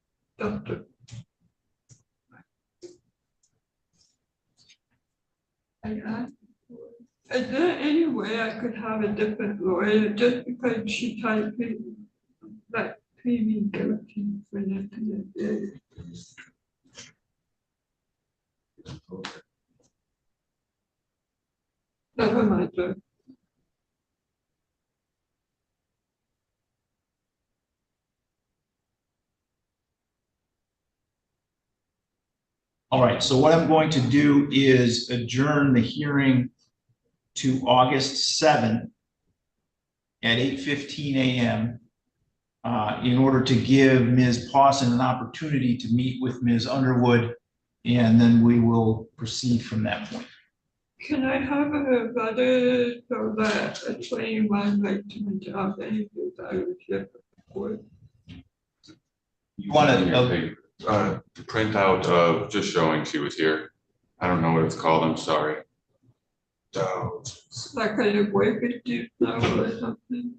Is there any way I could have a different lawyer just because she tried to like plead me guilty for that? Never mind, sir. All right, so what I'm going to do is adjourn the hearing to August 7th at 8:15 a.m. In order to give Ms. Pawson an opportunity to meet with Ms. Underwood, and then we will proceed from that point. Can I have a letter so that explain my right to my job and if I was here before? You want to print out of just showing she was here. I don't know what it's called. I'm sorry. Like kind of wave it to now or something?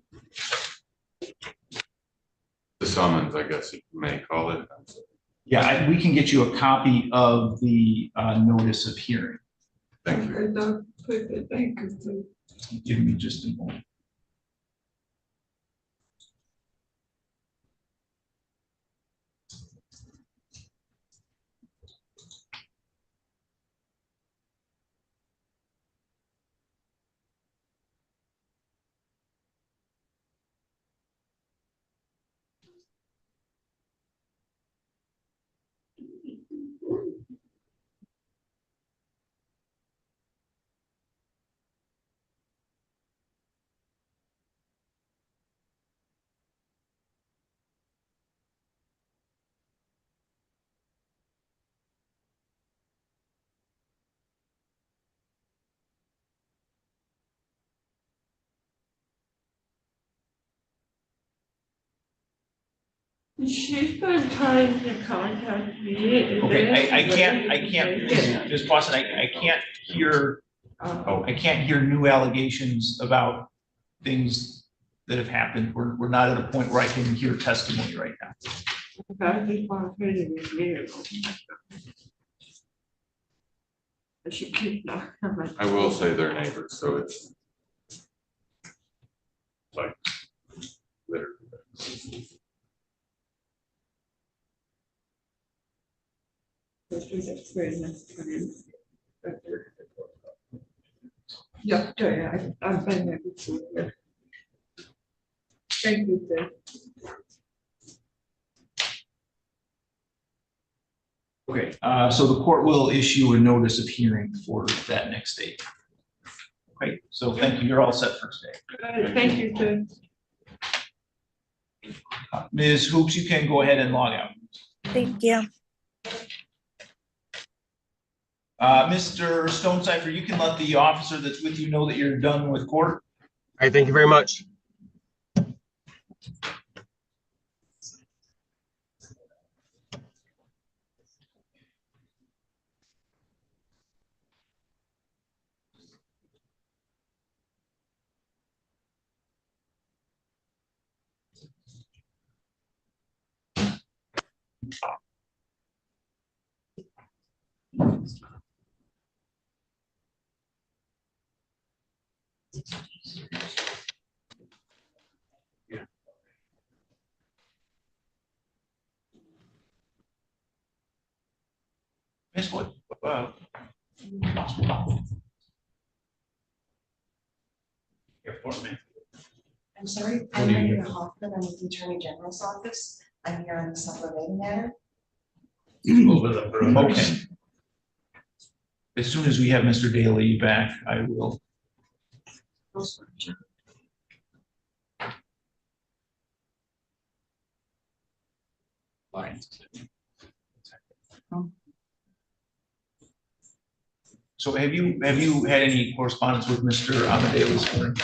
The summons, I guess you may call it. Yeah, we can get you a copy of the notice of hearing. Thank you. Okay, that's perfect. Thank you, sir. Give me just a moment. She's been trying to contact me. Okay, I can't, Ms. Boston, I can't hear, I can't hear new allegations about things that have happened. We're not at a point where I can hear testimony right now. I just want to pay the she keeps knocking on my. I will say they're neighbors, so it's like literally. Yeah, I've been there before. Thank you, sir. Okay, so the court will issue a notice of hearing for that next date. Okay, so thank you. You're all set for today. Thank you, sir. Ms. Hoops, you can go ahead and log out. Thank you. Mr. Stone Cipher, you can let the officer that's with you know that you're done with court. All right, thank you very much. Miss what? Here for me. I'm sorry, I'm Margaret Hoffman, I'm with the Attorney General's office. I'm here on the supplemental matter. Okay. As soon as we have Mr. Daly back, I will. Fine. So have you had any correspondence with Mr. Amadeo this morning?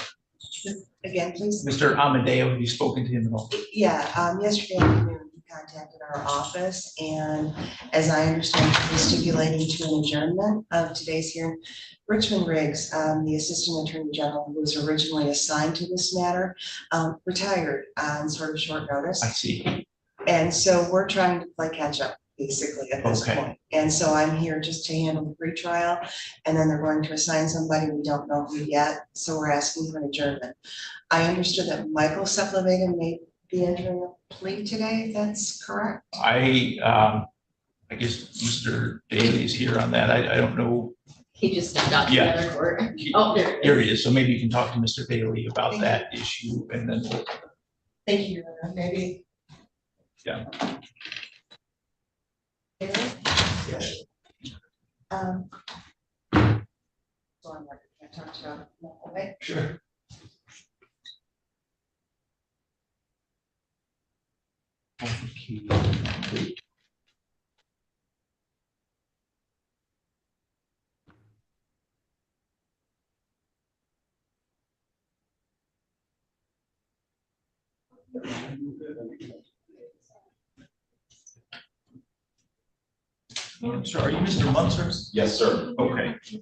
Again, please. Mr. Amadeo, have you spoken to him at all? Yeah, yesterday afternoon, he contacted our office, and as I understand, he's stipulating to an adjournment of today's hearing. Richmond Riggs, the Assistant Attorney General, who was originally assigned to this matter, retired on sort of short notice. I see. And so we're trying to play catch up, basically, at this point. And so I'm here just to handle the pre-trial, and then they're going to assign somebody, we don't know who yet, so we're asking for an adjournment. I understood that Michael Sepulveda may be entering a plea today, if that's correct? I guess Mr. Daly is here on that. I don't know. He just stepped out to Yeah. another court. Oh, Here he is. So maybe you can talk to Mr. Daly about that issue and then we'll. Thank you, Your Honor. Maybe. Yeah. So I'm like, can I talk to you about it? Sure. I'm sorry, are you Mr. Munzer? Yes, sir. Okay. As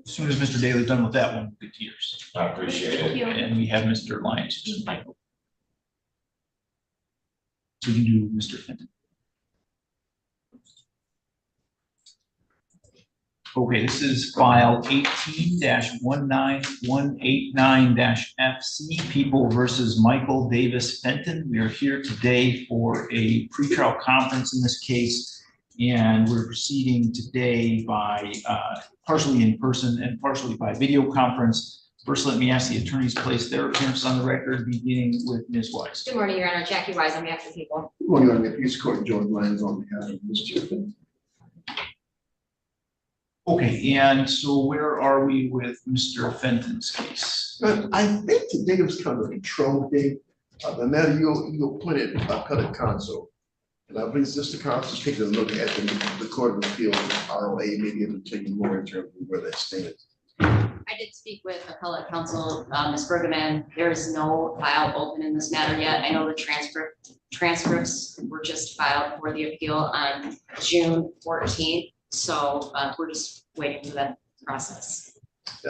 soon as Mr. Daly's done with that one, good to yours. I appreciate it. And we have Mr. Lyons. So we can do Mr. Fenton. Okay, this is file 18-19189-FC, People versus Michael Davis Fenton. We are here today for a pretrial conference in this case, and we're proceeding today by partially in person and partially by video conference. First, let me ask the attorneys place their appearance on the record, beginning with Ms. Wise. Good morning, Your Honor. Jackie Wise on behalf of the people. Good morning, Your Honor. Police Court, George Lyons on behalf of Mr. Fenton. Okay, and so where are we with Mr. Fenton's case? I think today was kind of a control day. The matter you appointed appellate counsel. And I believe Mr. Counsel taking a look at the Court of Appeals, ROA, maybe able to tell you more in terms of where that stands. I did speak with appellate counsel, Ms. Bergman. There is no file open in this matter yet. I know the transcript Transcripts were just filed for the appeal on June 14th, so we're just waiting for that process.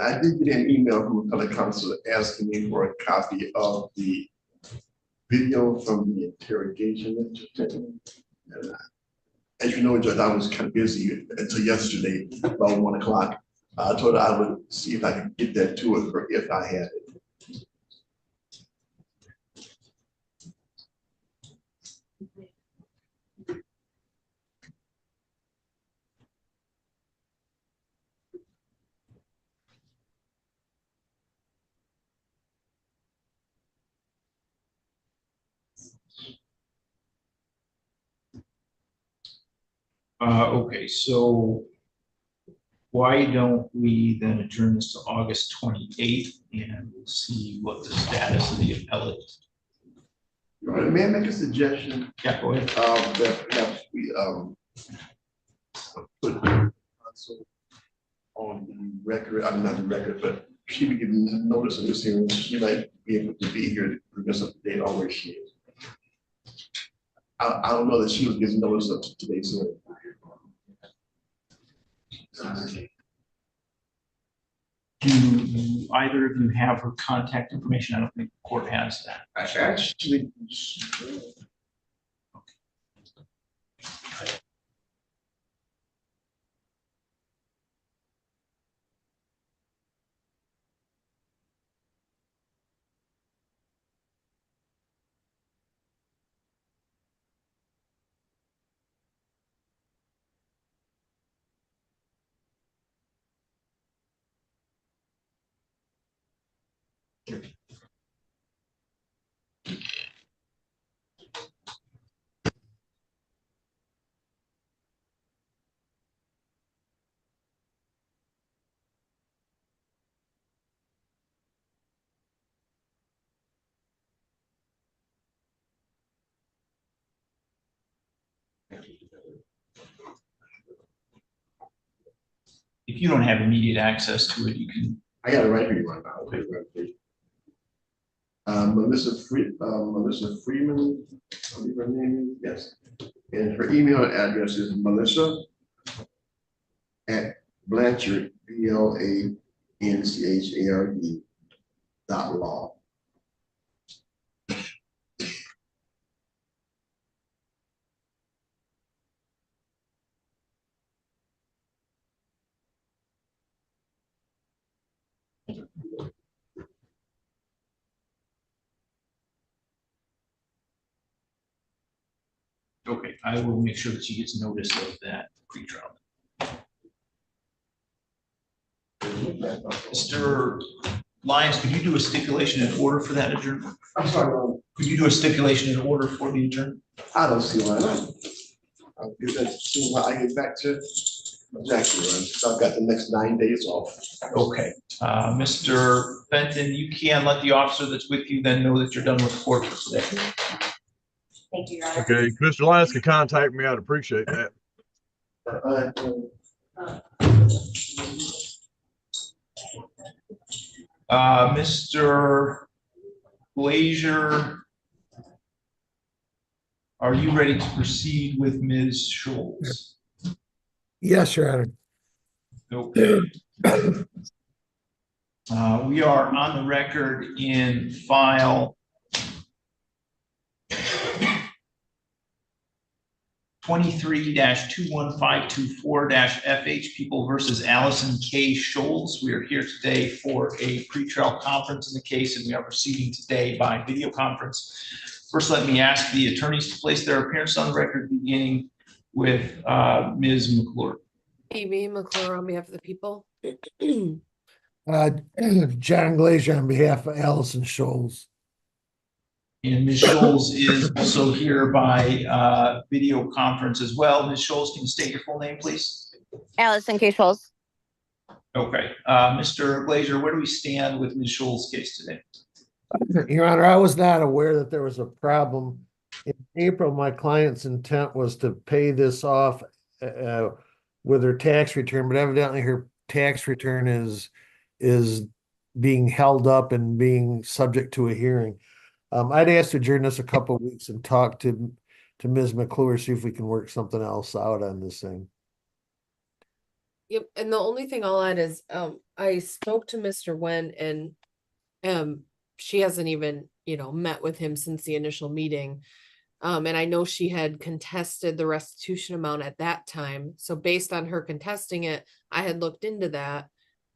I did get an email from another counsel asking me for a copy of the video from the interrogation. And as you know, Judge, I was kind of busy until yesterday, about 1 o'clock. I told her I would see if I could get that to her if I had it. Okay, so why don't we then adjourn this to August 28th and we'll see what the status of the appellate. All right, may I make a suggestion? Yeah, go ahead. That perhaps we put the counsel on the record, I'm not the record, but she be given notice of this hearing. She might be able to be here to bring us up to date on where she is. I don't know that she was given notice of today's hearing. Do either of you have her contact information? I don't think the court has that. Actually, If you don't have immediate access to it, you can. I got it right here right now. I'll take it right here. Melissa Freeman, I believe her name is, yes. And her email address is Melissa@Blanchard, BLANCHARD.law. Okay, I will make sure that she gets notice of that pretrial. Mr. Lyons, could you do a stipulation in order for that adjournment? I'm sorry, Could you do a stipulation in order for the adjournment? I don't see why not. I'll do that as soon as I get back to Jackie, so I've got the next 9 days off. Okay, Mr. Fenton, you can let the officer that's with you then know that you're done with court for today. Thank you, Your Honor. Okay, Mr. Lyons can contact me. I'd appreciate that. Mr. Glazier, are you ready to proceed with Ms. Scholes? Yes, Your Honor. Okay. We are on the record in file 23-21524-FH People versus Allison K. Scholes. We are here today for a pretrial conference in the case, and we are proceeding today by video conference. First, let me ask the attorneys to place their appearance on the record, beginning with Ms. McClure. Amy McClure on behalf of the people. John Glazier on behalf of Allison Scholes. And Ms. Scholes is also here by video conference as well. Ms. Scholes, can you state your full name, please? Allison K. Scholes. Okay. Mr. Glazier, where do we stand with Ms. Scholes' case today? Your Honor, I was not aware that there was a problem. In April, my client's intent was to pay this off with her tax return, but evidently her tax return is being held up and being subject to a hearing. I'd ask to adjourn this a couple of weeks and talk to Ms. McClure, see if we can work something else out on this thing. Yep, and the only thing I'll add is, I spoke to Mr. Wen and, she hasn't even, met with him since the initial meeting. And I know she had contested the restitution amount at that time. So based on her contesting it, I had looked into that.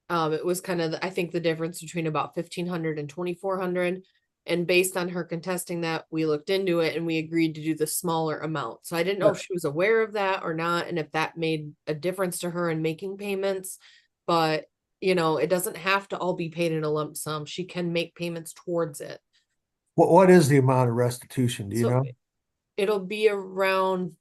It was kind of, I think the difference between about 1,500 and 2,400. And based on her contesting that, we looked into it and we agreed to do the smaller amount. So I didn't know if she was aware of that or not, and if that made a difference to her in making payments. But, it doesn't have to all be paid in a lump sum. She can make payments towards it. What is the amount of restitution? Do you know? It'll be around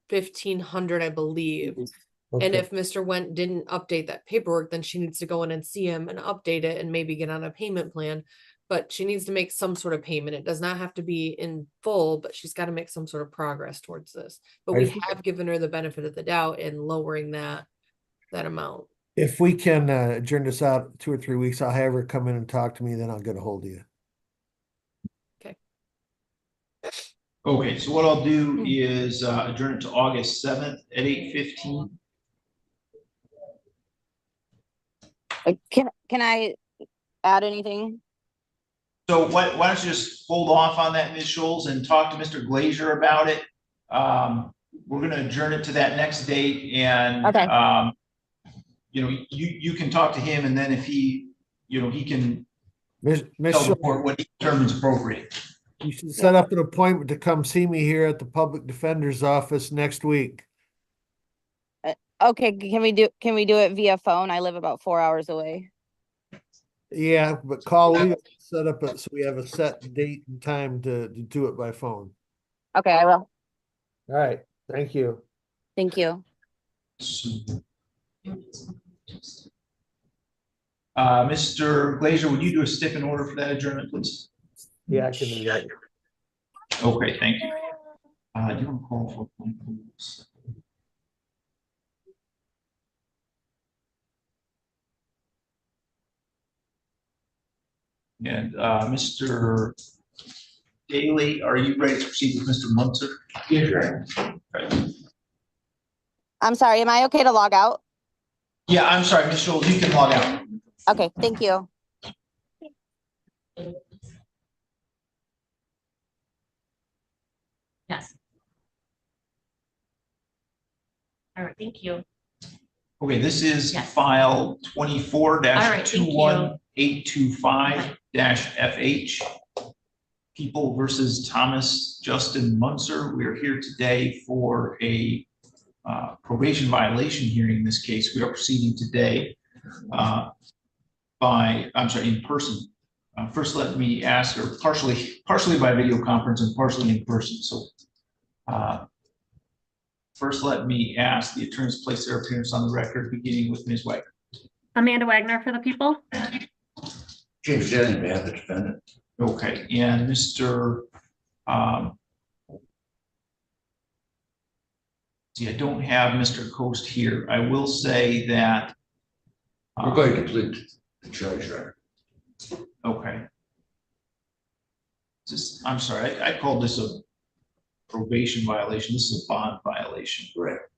1,500, I believe. And Okay. if Mr. Went didn't update that paperwork, then she needs to go in and see him and update it and maybe get on a payment plan. But she needs to make some sort of payment. It does not have to be in full, but she's got to make some sort of progress towards this. But we have given her the benefit of the doubt in lowering that amount. If we can adjourn this out 2 or 3 weeks, I'll have her come in and talk to me, then I'll get a hold of you. Okay, so what I'll do is adjourn it to August 7th at 8:15. Can I add anything? So why don't you just hold off on that, Ms. Scholes, and talk to Mr. Glazier about it? We're gonna adjourn it to that next date, and Okay. You can talk to him, and then if he can Ms. tell the court what he determines appropriate. You should set up an appointment to come see me here at the public defender's office next week. Okay, can we do it via phone? I live about 4 hours away. Yeah, but call Leo, set up so we have a set date and time to do it by phone. Okay, I will. All right, thank you. Thank you. Mr. Glazier, would you do a stick order for that adjournment, please? Yeah, I can do that. Okay, thank you. Do you want to call for please? And Mr. Daly, are you ready to proceed with Mr. Munzer? Yes, sir. Right. I'm sorry, am I okay to log out? Yeah, I'm sorry, Ms. Scholes, you can log out. Okay, thank you. Yes. All right, thank you. Okay, this is Yes. file 24 right, thank you. 21825 FH. People versus Thomas Justin Munzer. We are here today for a probation violation hearing. In this case, we are proceeding today in person. First, let me ask, or partially by video conference and partially in person. So first, let me ask the attorneys place their appearance on the record, beginning with Ms. Wagner. Amanda Wagner for the people. James Jennings, behalf of the defendant. Okay, and Mr. See, I don't have Mr. Coast here. I will say that We're going to plead the charge, right? Okay. I'm sorry, I called this a probation violation. This is a bond violation. Correct.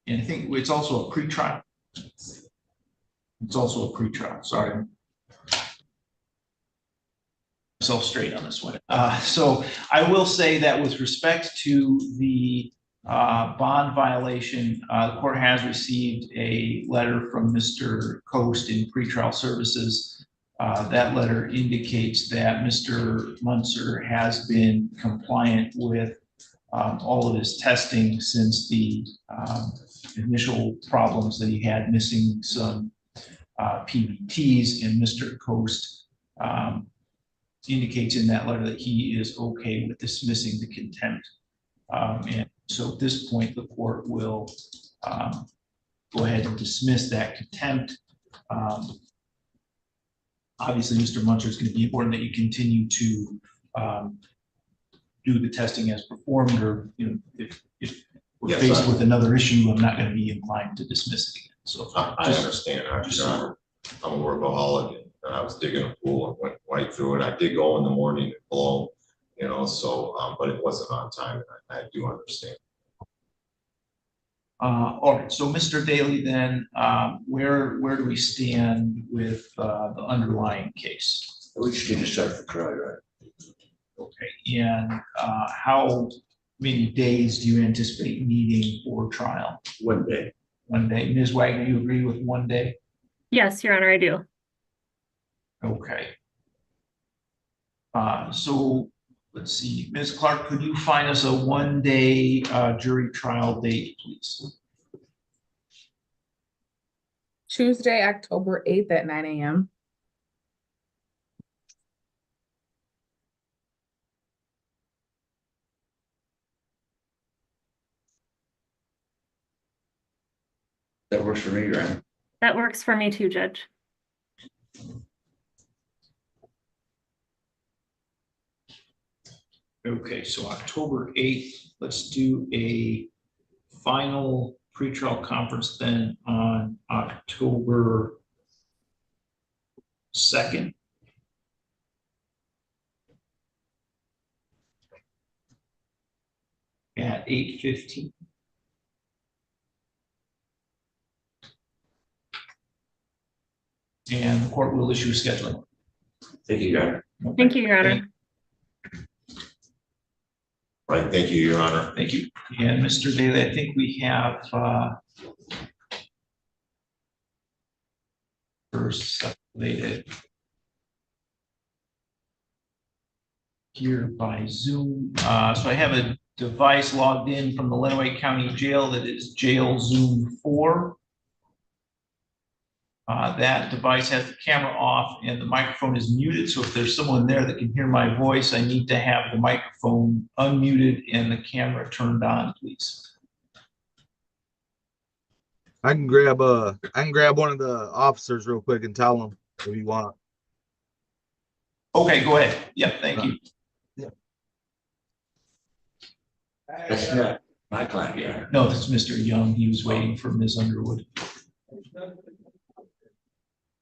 And I think it's also a pretrial. It's also a pretrial, sorry. Myself straight on this one. So I will say that with respect to the bond violation, the court has received a letter from Mr. Coast in pretrial services. That letter indicates that Mr. Munzer has been compliant with all of his testing since the initial problems that he had, missing some PBTs, and Mr. Coast indicates in that letter that he is okay with dismissing the contempt. And so at this point, the court will go ahead and dismiss that contempt. Obviously, Mr. Munzer, is going to be important that you continue to do the testing as performed, or if we're faced with another issue, I'm not going to be inclined to dismiss it again. So I understand. I'm a workaholic. and I was digging a pool and went right through it. I did go in the morning and blow, you know, so, but it wasn't on time, and I do understand. All right, so Mr. Daly, then, where do we stand with the underlying case? We just need to start the trial, right? Okay, and how many days do you anticipate needing for trial? 1 day. 1 day. Ms. Wagner, you agree with 1 day? Yes, Your Honor, I do. Okay. So let's see, Ms. Clark, could you find us a 1-day jury trial date, please? Tuesday, October 8th at 9 a.m. That works for me, right? That works for me too, Judge. Okay, so October 8th, let's do a final pretrial conference then on October 2nd. At 8:15. And the court will issue a scheduling. Thank you, Your Honor. Thank you, Your Honor. Right, thank you, Your Honor. Thank you. And Mr. Daly, I think we have first separated here by Zoom. So I have a device logged in from the Lenawee County Jail that is Jail Zoom 4. That device has the camera off and the microphone is muted. So if there's someone there that can hear my voice, I need to have the microphone unmuted and the camera turned on, please. I can grab one of the officers real quick and tell them if you want. Okay, go ahead. Yeah, thank you. That's not my client, yeah. No, this is Mr. Young. He was waiting for Ms. Underwood.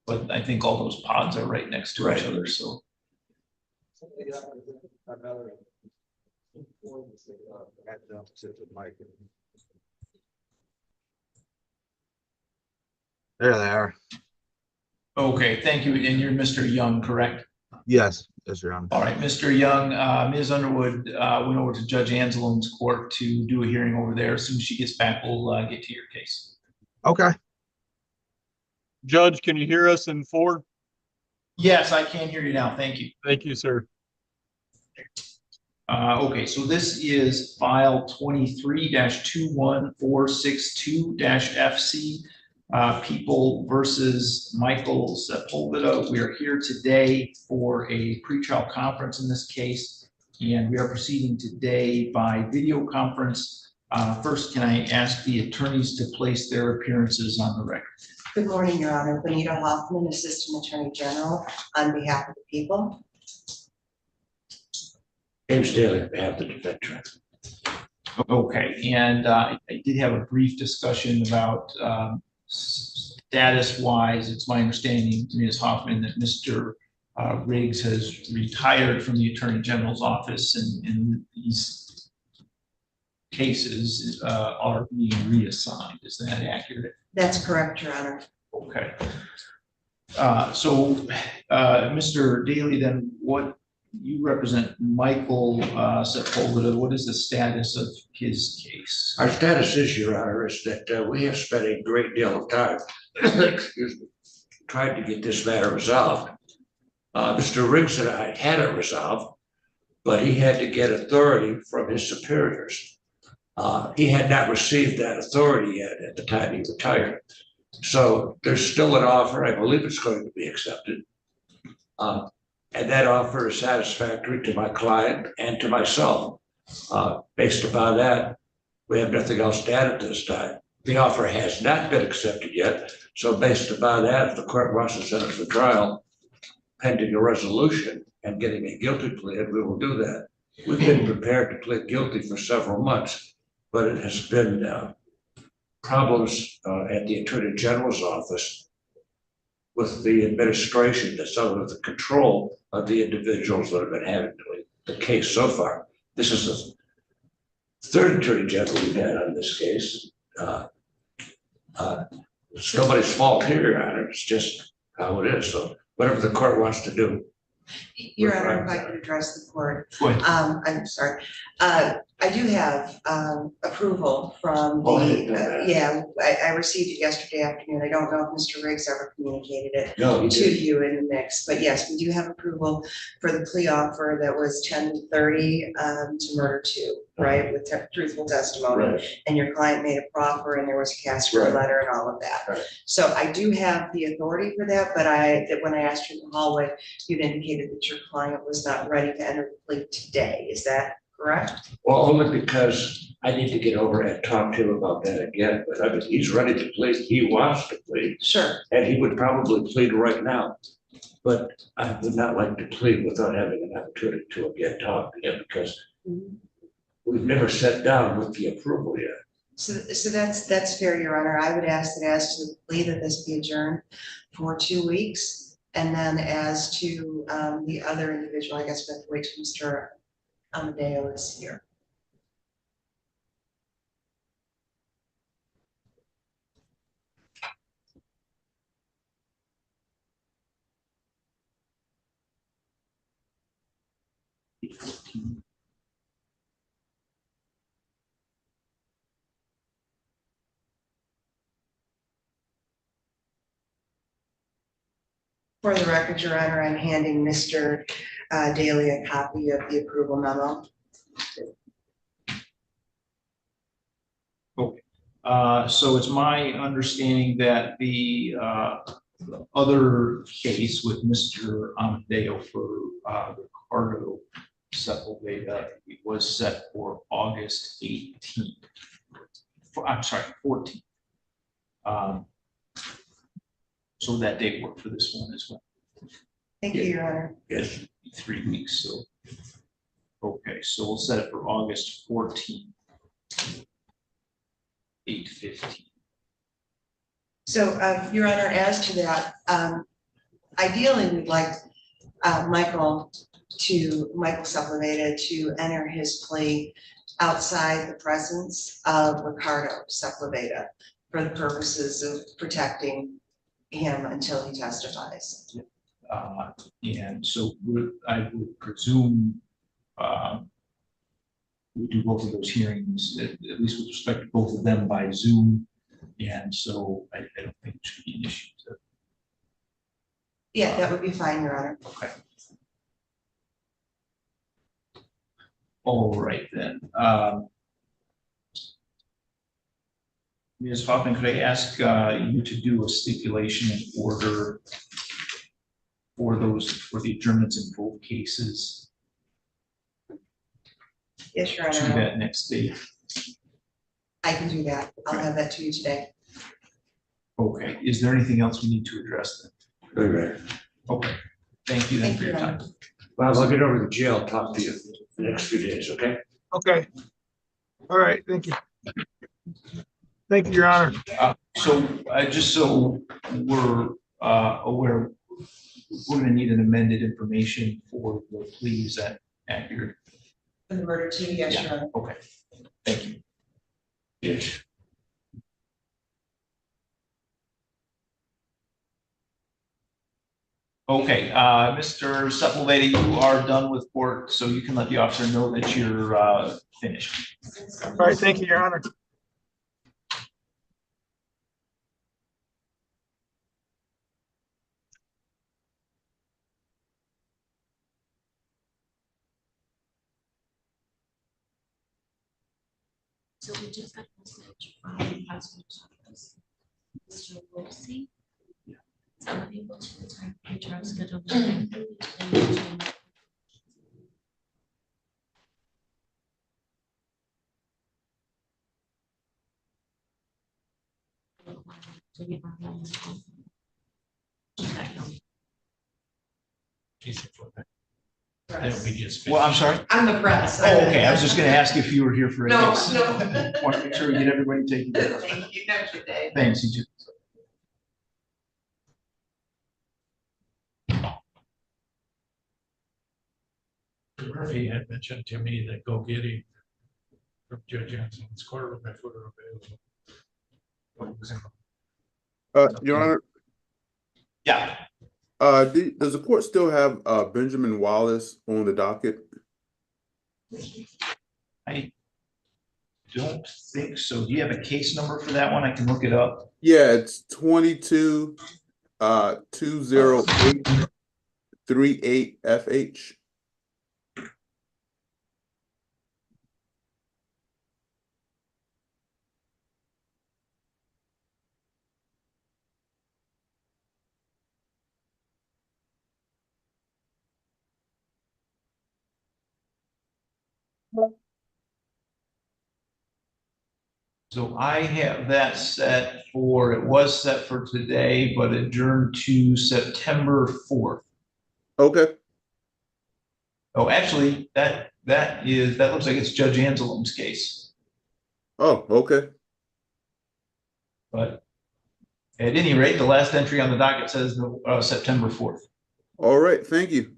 But I think all those pods are right next to each other, so. There they are. Okay, thank you. And you're Mr. Young, correct? Yes, yes, Your Honor. All right, Mr. Young, Ms. Underwood went over to Judge Anzalone's court to do a hearing over there. As soon as she gets back, we'll get to your case. Okay. Judge, can you hear us in 4? Yes, I can hear you now. Thank you. Thank you, sir. Okay, so this is file 23-21462-FC, People versus Michael Sepulveda. We are here today for a pretrial conference in this case, and we are proceeding today by video conference. First, can I ask the attorneys to place their appearances on the record? Good morning, Your Honor. Benita Hoffman, Assistant Attorney General, on behalf of the people. James Daly, on behalf of the defense. Okay, and I did have a brief discussion about status-wise. It's my understanding, Ms. Hoffman, that Mr. Riggs has retired from the Attorney General's office, and these cases are being reassigned. Is that accurate? That's correct, Your Honor. Okay. So, Mr. Daly, then what you represent Michael Sepulveda. What is the status of his case? Our status is, Your Honor, is that we have spent a great deal of time, excuse me, trying to get this matter resolved. Mr. Riggs and I had it resolved, but he had to get authority from his superiors. He had not received that authority yet at the time he retired. So there's still an offer. I believe it's going to be accepted. And that offer is satisfactory to my client and to myself. Based upon that, we have nothing else to add at this time. The offer has not been accepted yet. So based upon that, if the court wants to set us for trial, pending a resolution and getting a guilty plea, we will do that. We've been prepared to plead guilty for several months, but it has been problems at the Attorney General's office with the administration to some of the control of the individuals that have been having the case so far. This is the third attorney general we've had on this case. It's nobody's fault here, Your Honor. It's just how it is. So whatever the court wants to do. Your Honor, if I could address the court. Go ahead. I'm sorry. I do have approval from Oh, yeah, I received it yesterday afternoon. I don't know if Mr. Riggs ever communicated it No, he to didn't. you in the mix, but yes, we do have approval for the plea offer that was 10-30 to murder 2, right, with truthful testimony. Right. And your client made a proffer and there was a cast for Right. letter and all of that. Right. So I do have the authority for that, but when I asked you in the hallway, you'd indicated that your client was not ready to enter the plea today. Is that correct? Well, only because I need to get over and talk to him about that again, but I mean, he's ready to plead. He wants to plead. Sure. And he would probably plead right now. But I would not like to plead without having an opportunity to again talk to him because we've never sat down with the approval yet. So that's fair, Your Honor. I would ask that as to the plea that this be adjourned for 2 weeks. And then as to the other individual, I guess we have to wait till Mr. Amadeo is here. For the record, Your Honor, I'm handing Mr. Daly a copy of the approval memo. Okay, so it's my understanding that the other case with Mr. Amadeo for Ricardo Sepulveda was set for August 18th. I'm sorry, 14th. So that date worked for this one as well. Thank you, Your Honor. Yes. 3 weeks, so. Okay, so we'll set it for August 14th. 8:15. So, Your Honor, as to that, ideally, we'd like Michael Sepulveda to enter his plea outside the presence of Ricardo Sepulveda for the purposes of protecting him until he testifies. And so I would presume we do both of those hearings, at least with respect to both of them, by Zoom. And so I don't think it should be an issue. Yeah, that would be fine, Your Honor. Okay. All right then. Ms. Hoffman, could I ask you to do a stipulation in order for the adjournments in both cases Yes, Your to Honor. that next date? I can do that. I'll have that to you today. Okay, is there anything else we need to address then? Right. Okay, thank you then for your time. Well, I'll get over to jail, and talk to you the next few days, okay? Okay. All right, thank you. Thank you, Your Honor. So just so we're aware, we're gonna need an amended information for the plea. Is that accurate? For the murder too, yes, Your Honor. Okay, thank you. Yes. Okay, Mr. Sepulveda, you are done with court, so you can let the officer know that you're finished. All right, thank you, Your Honor. So we just got a message from the prosecutor's office. Mr. Wilsey is unable to attend the trial schedule. Well, I'm sorry? I'm the press. Oh, okay, I was just gonna ask if you were here for it. No, Thanks. no. Want to make sure we get everybody taken care of. Thank you. Have a good day. Thanks, you too. Mr. Murphy had mentioned to me that go get him from Judge Anson's courtroom if we're available. Your Honor. Yeah. Does the court still have Benjamin Wallace on the docket? I don't think so. Do you have a case number for that one? I can look it up. Yeah, it's 22 208 38 FH. So I have that set for, it was set for today, but adjourned to September 4th. Okay. Oh, actually, that looks like it's Judge Anselm's case. Oh, okay. But at any rate, the last entry on the docket says September 4th. All right, thank you.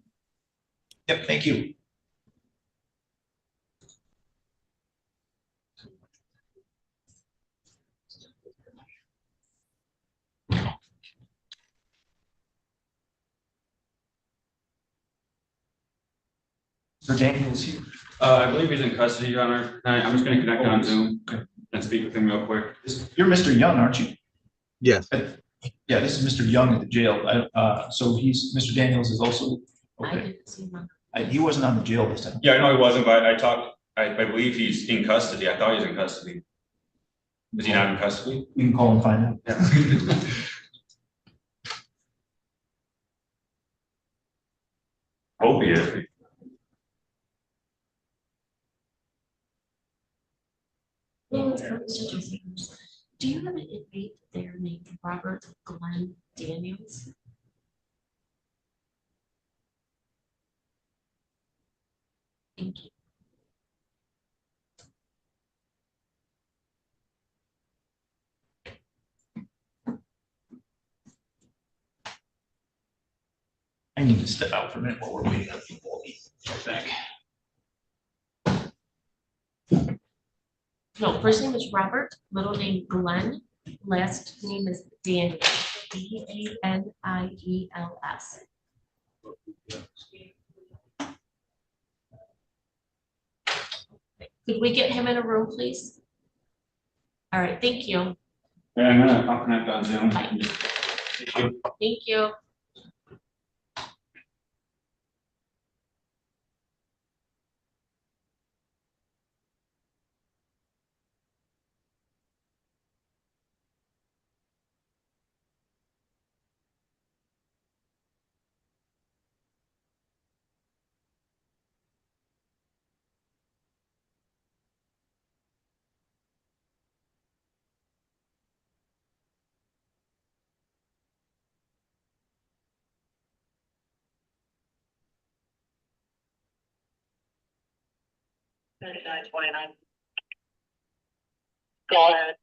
Yep, thank you. Mr. Daniels here. I believe he's in custody, Your Honor. I'm just gonna connect on Zoom and speak with him real quick. You're Mr. Young, aren't you? Yes. Yeah, this is Mr. Young at the jail. So Mr. Daniels is also, okay. He wasn't on the jail this time. Yeah, I know he wasn't, but I believe he's in custody. I thought he was in custody. Is he not in custody? We can call and find out. Yeah. Hope he is. Do you have an inmate there named Robert Glenn Daniels? Thank you. I need to step out for a minute while we're waiting on people. I'll be right back. No, first name is Robert, middle name Glenn, last name is Daniels, Daniels. Could we get him in a room, please? All right, thank you. Yeah, I'll connect on Zoom. Thank you. Go ahead.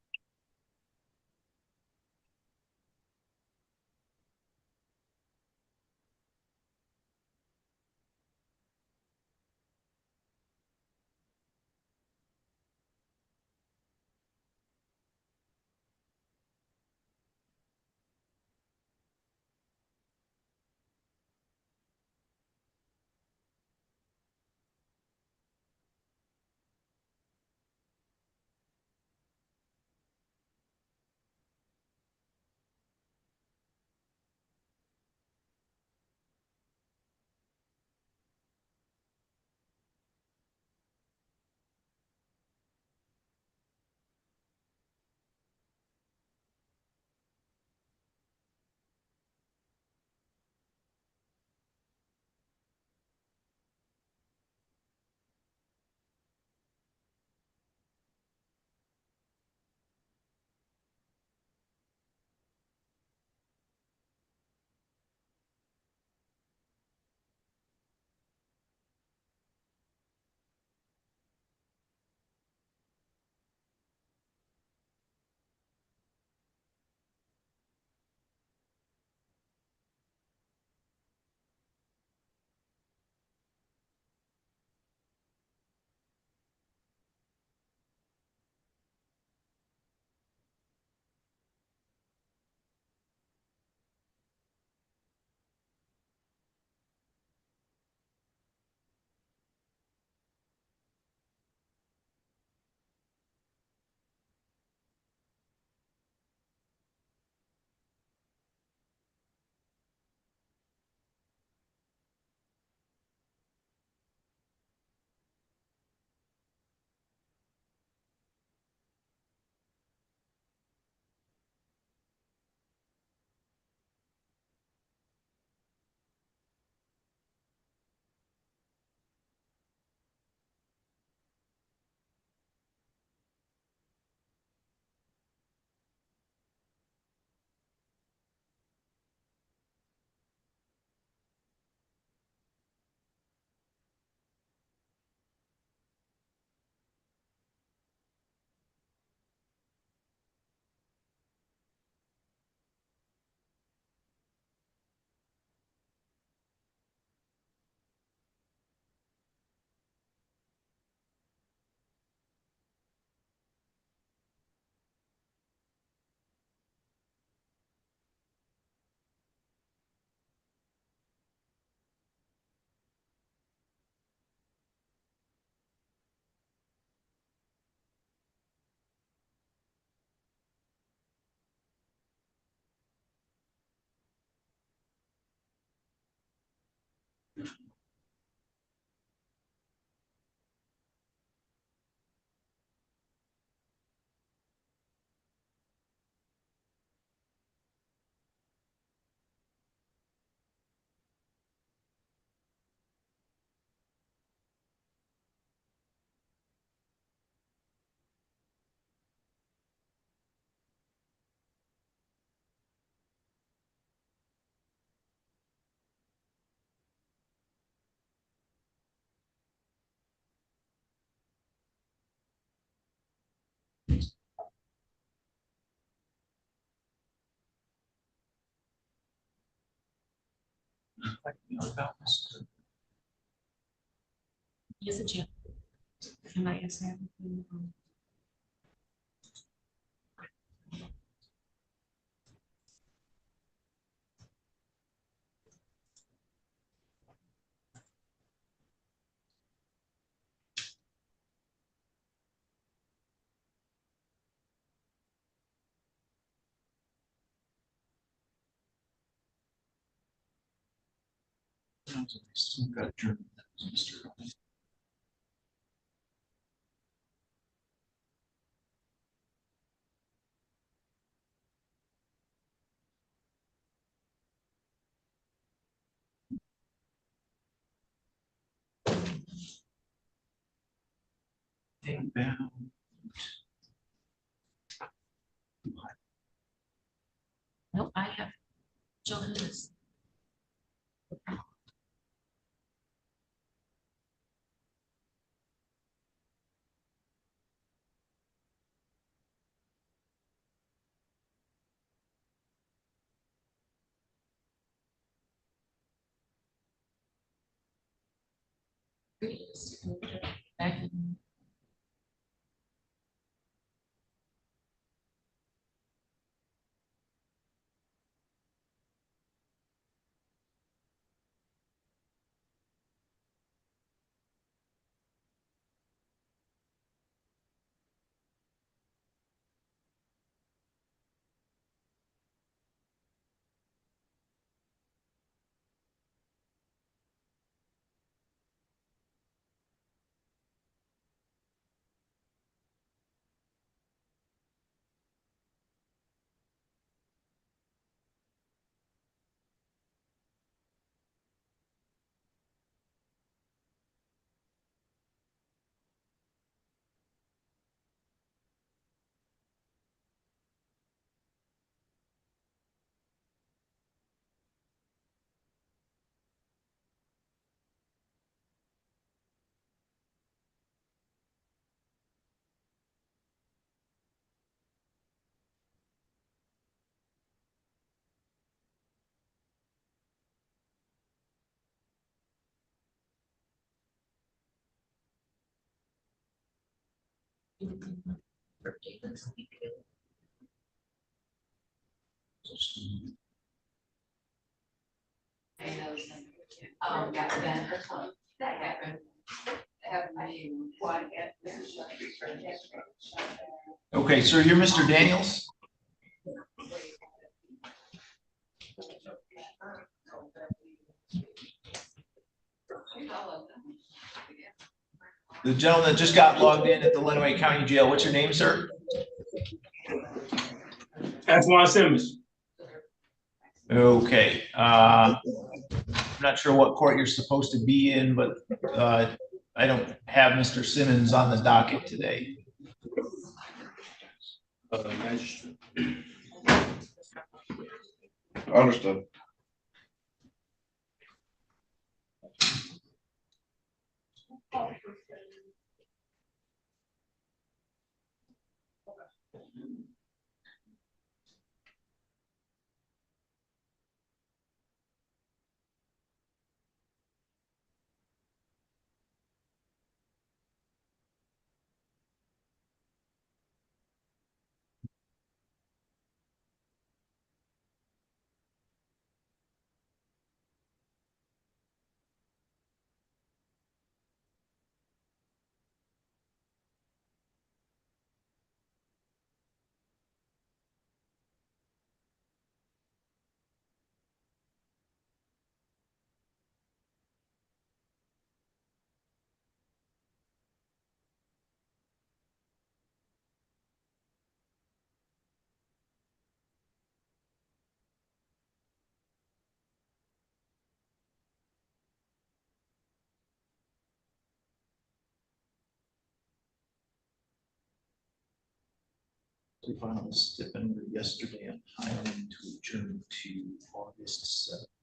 Yes, a jail. And I guess I have. Still got a German. That was Mr. Ryan. Bound. Nope, I have Joe Lewis. Back in. Birthday looks like it. Okay, sir, you're Mr. Daniels? The gentleman that just got logged in at the Lenawee County Jail, what's your name, sir? F1 Simmons. Okay, I'm not sure what court you're supposed to be in, but I don't have Mr. Simmons on the docket today. Understood. we filed a stipend yesterday on hiring to adjourn to August 7th.